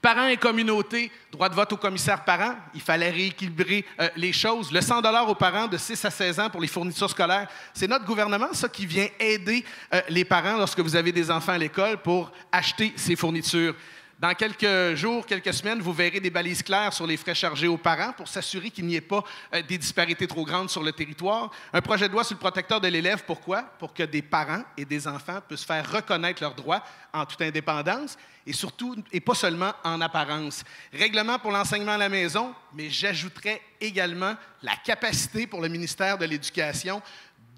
Parents et communautés, droit de vote au commissaire parent, il fallait rééquilibrer les choses. Le 100 $ aux parents de 6 à 16 ans pour les fournitures scolaires, c'est notre gouvernement, ça, qui vient aider les parents lorsque vous avez des enfants à l'école pour acheter ces fournitures. Dans quelques jours, quelques semaines, vous verrez des balises claires sur les frais chargés aux parents pour s'assurer qu'il n'y ait pas des disparités trop grandes sur le territoire. Un projet de loi sur le protecteur de l'élève. Pourquoi? Pour que des parents et des enfants puissent faire reconnaître leurs droits en toute indépendance et surtout, et pas seulement en apparence. Règlement pour l'enseignement à la maison, mais j'ajouterais également la capacité pour le ministère de l'Éducation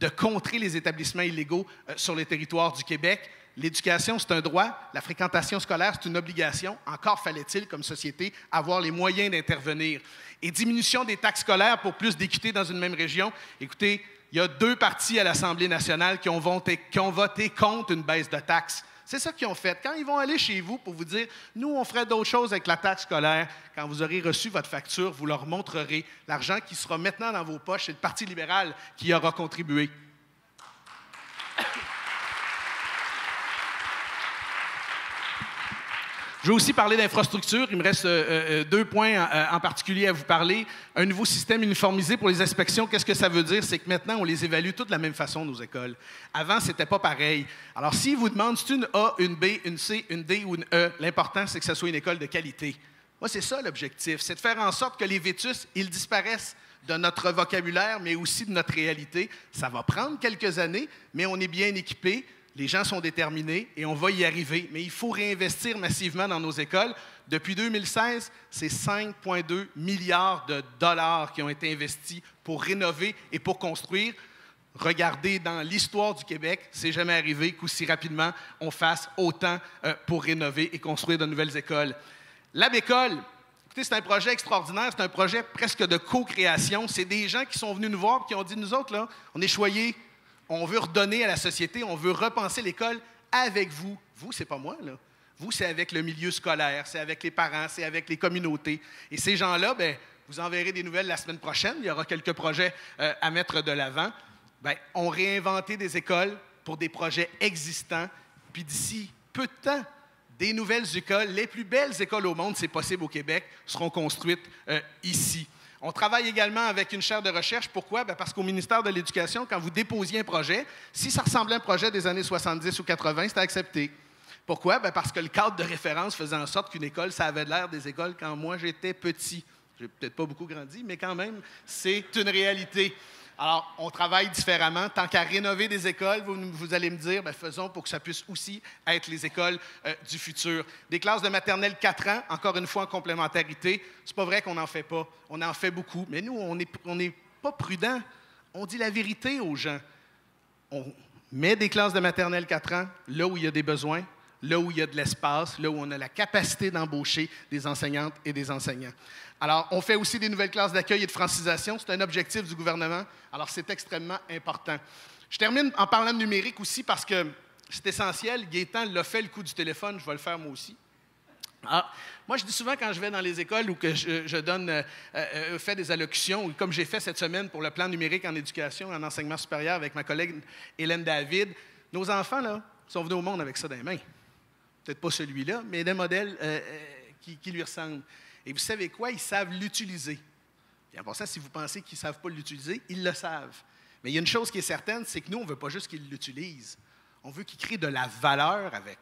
de contrer les établissements illégaux sur le territoire du Québec. L'éducation, c'est un droit. La fréquentation scolaire, c'est une obligation. Encore fallait-il, comme société, avoir les moyens d'intervenir. Et diminution des taxes scolaires pour plus d'équité dans une même région. Écoutez, il y a 2 partis à l'Assemblée nationale qui ont voté contre une baisse de taxes. C'est ça qu'ils ont fait. Quand ils vont aller chez vous pour vous dire « Nous, on ferait d'autres choses avec la taxe scolaire », quand vous aurez reçu votre facture, vous leur montrerez l'argent qui sera maintenant dans vos poches. C'est le Parti libéral qui y aura contribué. Je veux aussi parler d'infrastructure. Il me reste 2 points en particulier à vous parler. Un nouveau système uniformisé pour les inspections. Qu'est-ce que ça veut dire? C'est que maintenant, on les évalue toutes de la même façon, nos écoles. Avant, ce n'était pas pareil. Alors, s'ils vous demandent si c'est une A, une B, une C, une D ou une E, l'important, c'est que ce soit une école de qualité. Moi, c'est ça l'objectif, c'est de faire en sorte que les vétustes, ils disparaissent de notre vocabulaire, mais aussi de notre réalité. Ça va prendre quelques années, mais on est bien équipés, les gens sont déterminés et on va y arriver. Mais il faut réinvestir massivement dans nos écoles. Depuis 2016, c'est 5,2 milliards de dollars qui ont été investis pour rénover et pour construire. Regardez, dans l'histoire du Québec, c'est jamais arrivé qu'aussi rapidement on fasse autant pour rénover et construire de nouvelles écoles. L'ABécole, écoutez, c'est un projet extraordinaire, c'est un projet presque de co-création. C'est des gens qui sont venus nous voir et qui ont dit, nous autres, là, on est choyés, on veut redonner à la société, on veut repenser l'école avec vous. Vous, c'est pas moi, là. Vous, c'est avec le milieu scolaire, c'est avec les parents, c'est avec les communautés. Et ces gens-là, bien, vous en verrez des nouvelles la semaine prochaine. Il y aura quelques projets à mettre de l'avant. Bien, on réinventé des écoles pour des projets existants. Puis d'ici peu de temps, des nouvelles écoles, les plus belles écoles au monde, c'est possible au Québec, seront construites ici. On travaille également avec une chaire de recherche. Pourquoi? Bien, parce qu'au ministère de l'Éducation, quand vous déposiez un projet, si ça ressemblait à un projet des années 70 ou 80, c'était accepté. Pourquoi? Bien, parce que le cadre de référence faisait en sorte qu'une école, ça avait l'air des écoles quand moi j'étais petit. J'ai peut-être pas beaucoup grandi, mais quand même, c'est une réalité. Alors, on travaille différemment. Tant qu'à rénover des écoles, vous allez me dire, bien, faisons pour que ça puisse aussi être les écoles du futur. Des classes de maternelle 4 ans, encore une fois en complémentarité. C'est pas vrai qu'on n'en fait pas. On en fait beaucoup. Mais nous, on n'est pas prudents. On dit la vérité aux gens. On met des classes de maternelle 4 ans là où il y a des besoins, là où il y a de l'espace, là où on a la capacité d'embaucher des enseignantes et des enseignants. Alors, on fait aussi des nouvelles classes d'accueil et de francisation. C'est un objectif du gouvernement. Alors, c'est extrêmement important. Je termine en parlant de numérique aussi parce que c'est essentiel. Gaétan l'a fait le coup du téléphone, je vais le faire moi aussi. Alors, moi, je dis souvent quand je vais dans les écoles ou que je fais des allocutions, ou comme j'ai fait cette semaine pour le plan numérique en éducation et en enseignement supérieur avec ma collègue Hélène David, nos enfants, là, sont venus au monde avec ça dans les mains. Peut-être pas celui-là, mais des modèles qui lui ressemblent. Et vous savez quoi? Ils savent l'utiliser. Et en passant, si vous pensez qu'ils ne savent pas l'utiliser, ils le savent. Mais il y a une chose qui est certaine, c'est que nous, on ne veut pas juste qu'ils l'utilisent. On veut qu'ils créent de la valeur avec.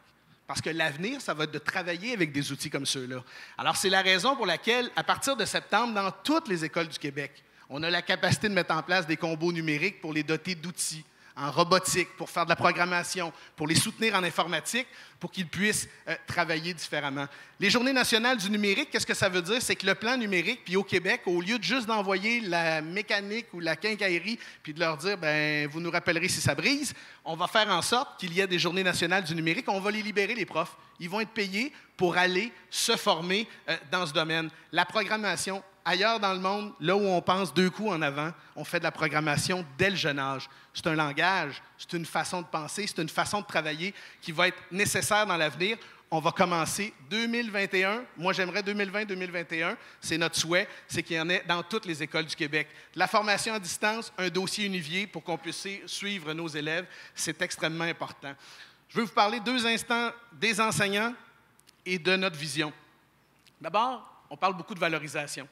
Parce que l'avenir, ça va être de travailler avec des outils comme ceux-là. Alors, c'est la raison pour laquelle, à partir de septembre, dans toutes les écoles du Québec, on a la capacité de mettre en place des combos numériques pour les doter d'outils en robotique, pour faire de la programmation, pour les soutenir en informatique, pour qu'ils puissent travailler différemment. Les Journées nationales du numérique, qu'est-ce que ça veut dire? C'est que le plan numérique, puis au Québec, au lieu de juste d'envoyer la mécanique ou la quincaillerie, puis de leur dire, bien, vous nous rappellerez si ça brise, on va faire en sorte qu'il y ait des Journées nationales du numérique, on va les libérer, les profs. Ils vont être payés pour aller se former dans ce domaine. La programmation, ailleurs dans le monde, là où on pense 2 coups en avant, on fait de la programmation dès le jeune âge. C'est un langage, c'est une façon de penser, c'est une façon de travailler qui va être nécessaire dans l'avenir. On va commencer 2021. Moi, j'aimerais 2020-2021. C'est notre souhait, c'est qu'il y en ait dans toutes les écoles du Québec. La formation à distance, un dossier unifié pour qu'on puisse suivre nos élèves, c'est extrêmement important. Je veux vous parler 2 instants des enseignants et de notre vision. D'abord, on parle beaucoup de valorisation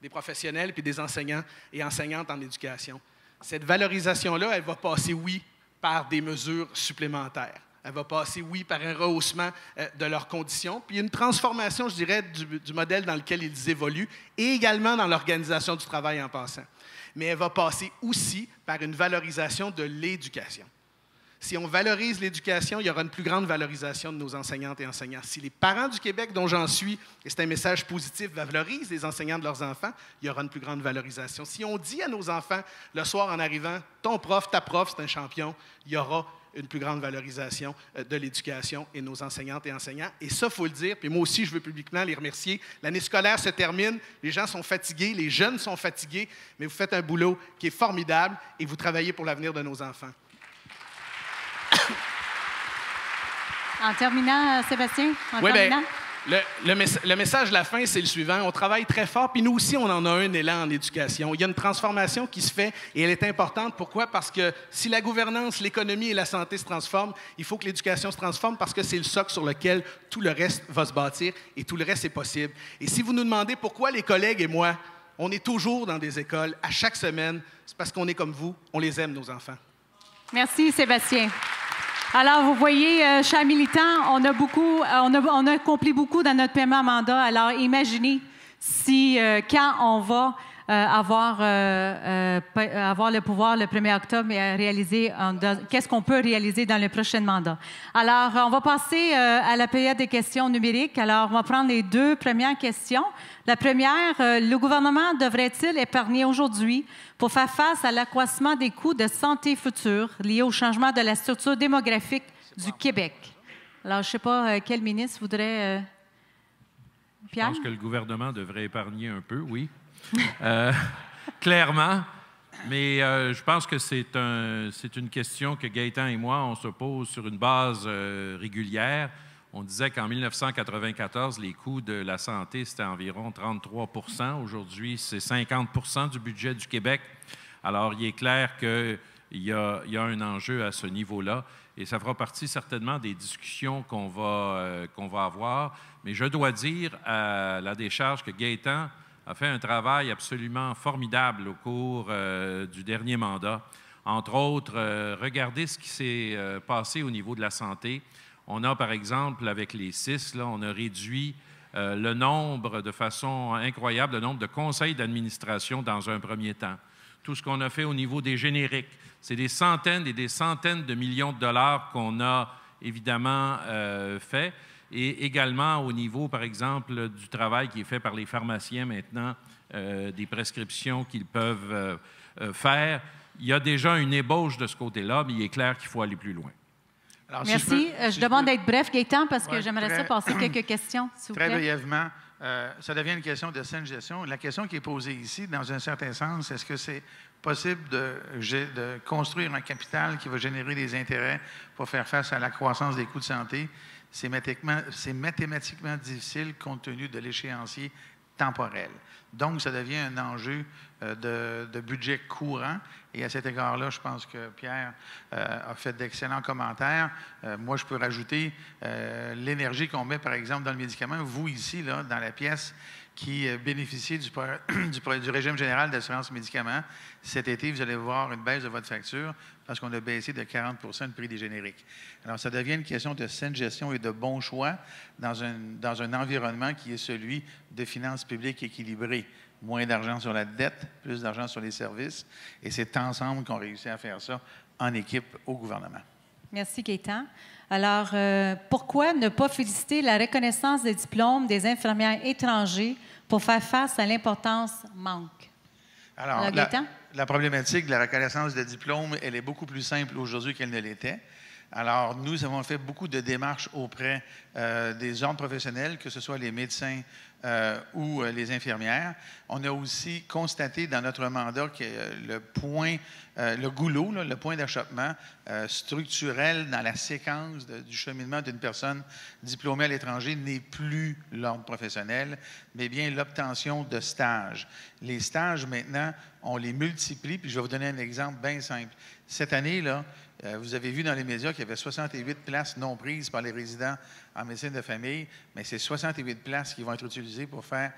des professionnels puis des enseignants et enseignantes en éducation. Cette valorisation-là, elle va passer, oui, par des mesures supplémentaires. Elle va passer, oui, par un rehaussement de leurs conditions, puis une transformation, je dirais, du modèle dans lequel ils évoluent et également dans l'organisation du travail en passant. Mais elle va passer aussi par une valorisation de l'éducation. Si on valorise l'éducation, il y aura une plus grande valorisation de nos enseignantes et enseignants. Si les parents du Québec, dont j'en suis, et c'est un message positif, valorisent les enseignants de leurs enfants, il y aura une plus grande valorisation. Si on dit à nos enfants, le soir en arrivant, ton prof, ta prof, c'est un champion, il y aura une plus grande valorisation de l'éducation et nos enseignantes et enseignants. Et ça, il faut le dire, puis moi aussi, je veux publiquement les remercier. L'année scolaire se termine, les gens sont fatigués, les jeunes sont fatigués, mais vous faites un boulot qui est formidable et vous travaillez pour l'avenir de nos enfants. En terminant, Sébastien, le message de la fin, c'est le suivant. On travaille très fort, puis nous aussi, on en a un élan en éducation. Il y a une transformation qui se fait, et elle est importante. Pourquoi? Parce que si la gouvernance, l'économie et la santé se transforment, il faut que l'éducation se transforme parce que c'est le socle sur lequel tout le reste va se bâtir, et tout le reste est possible. Et si vous nous demandez pourquoi les collègues et moi, on est toujours dans des écoles, à chaque semaine, c'est parce qu'on est comme vous, on les aime, nos enfants. Merci, Sébastien. Alors, vous voyez, chers militants, on a accompli beaucoup dans notre premier mandat. Alors, imaginez si, quand on va avoir le pouvoir le 1er octobre et réaliser qu'est-ce qu'on peut réaliser dans le prochain mandat. Alors, on va passer à la période des questions numériques. Alors, on va prendre les 2 premières questions. La première, le gouvernement devrait-il épargner aujourd'hui pour faire face à l'accroissement des coûts de santé futurs liés au changement de la structure démographique du Québec? Alors, je ne sais pas quel ministre voudrait... Pierre? Je pense que le gouvernement devrait épargner un peu, oui. Clairement, mais je pense que c'est une question que Gaétan et moi, on se pose sur une base régulière. On disait qu'en 1994, les coûts de la santé, c'était environ 33 %. Aujourd'hui, c'est 50 % du budget du Québec. Alors, il est clair qu'il y a un enjeu à ce niveau-là et ça fera partie certainement des discussions qu'on va avoir. Mais je dois dire à la décharge que Gaétan a fait un travail absolument formidable au cours du dernier mandat. Entre autres, regardez ce qui s'est passé au niveau de la santé. On a, par exemple, avec les CIS, là, on a réduit le nombre, de façon incroyable, le nombre de conseils d'administration dans un premier temps. Tout ce qu'on a fait au niveau des génériques, c'est des centaines et des centaines de millions de dollars qu'on a évidemment fait. Et également au niveau, par exemple, du travail qui est fait par les pharmaciens maintenant, des prescriptions qu'ils peuvent faire. Il y a déjà une ébauche de ce côté-là, mais il est clair qu'il faut aller plus loin. Alors, merci. Je demande d'être bref, Gaétan, parce que j'aimerais ça passer quelques questions, s'il vous plaît. Très brièvement, ça devient une question de saine gestion. La question qui est posée ici, dans un certain sens, est-ce que c'est possible de construire un capital qui va générer des intérêts pour faire face à la croissance des coûts de santé? C'est mathématiquement difficile compte tenu de l'échéancier temporel. Donc, ça devient un enjeu de budget courant. Et à cet égard-là, je pense que Pierre a fait d'excellents commentaires. Moi, je peux rajouter l'énergie qu'on met, par exemple, dans le médicament. Vous, ici, là, dans la pièce qui bénéficiez du régime général d'assurance médicaments, cet été, vous allez voir une baisse de votre facture parce qu'on a baissé de 40 % le prix des génériques. Alors, ça devient une question de saine gestion et de bon choix dans un environnement qui est celui de finances publiques équilibrées. Moins d'argent sur la dette, plus d'argent sur les services. Et c'est ensemble qu'on réussit à faire ça en équipe au gouvernement. Merci, Gaétan. Alors, pourquoi ne pas féliciter la reconnaissance des diplômes des infirmières étrangers pour faire face à l'importance manque? Alors, la problématique de la reconnaissance des diplômes, elle est beaucoup plus simple aujourd'hui qu'elle ne l'était. Alors, nous avons fait beaucoup de démarches auprès des ordres professionnels, que ce soit les médecins ou les infirmières. On a aussi constaté dans notre mandat que le goulot, là, le point d'achoppement structurel dans la séquence du cheminement d'une personne diplômée à l'étranger n'est plus l'ordre professionnel, mais bien l'obtention de stages. Les stages, maintenant, on les multiplie, puis je vais vous donner un exemple bien simple. Cette année, là, vous avez vu dans les médias qu'il y avait 68 places non prises par les résidents en médecine de famille, mais c'est 68 places qui vont être utilisées pour faire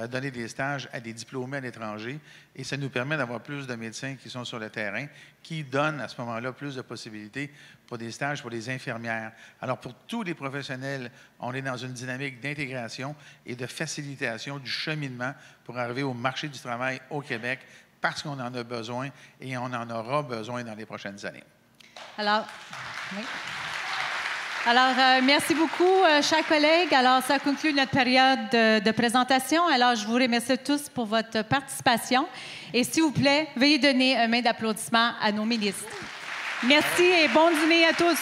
donner des stages à des diplômés à l'étranger. Et ça nous permet d'avoir plus de médecins qui sont sur le terrain, qui donnent à ce moment-là plus de possibilités pour des stages pour les infirmières. Alors, pour tous les professionnels, on est dans une dynamique d'intégration et de facilitation du cheminement pour arriver au marché du travail au Québec, parce qu'on en a besoin et on en aura besoin dans les prochaines années. Alors, oui. Alors, merci beaucoup, chers collègues. Alors, ça conclut notre période de présentation. Alors, je vous remercie tous pour votre participation. Et s'il vous plaît, veuillez donner un main d'applaudissement à nos ministres. Merci et bon dîner à tous.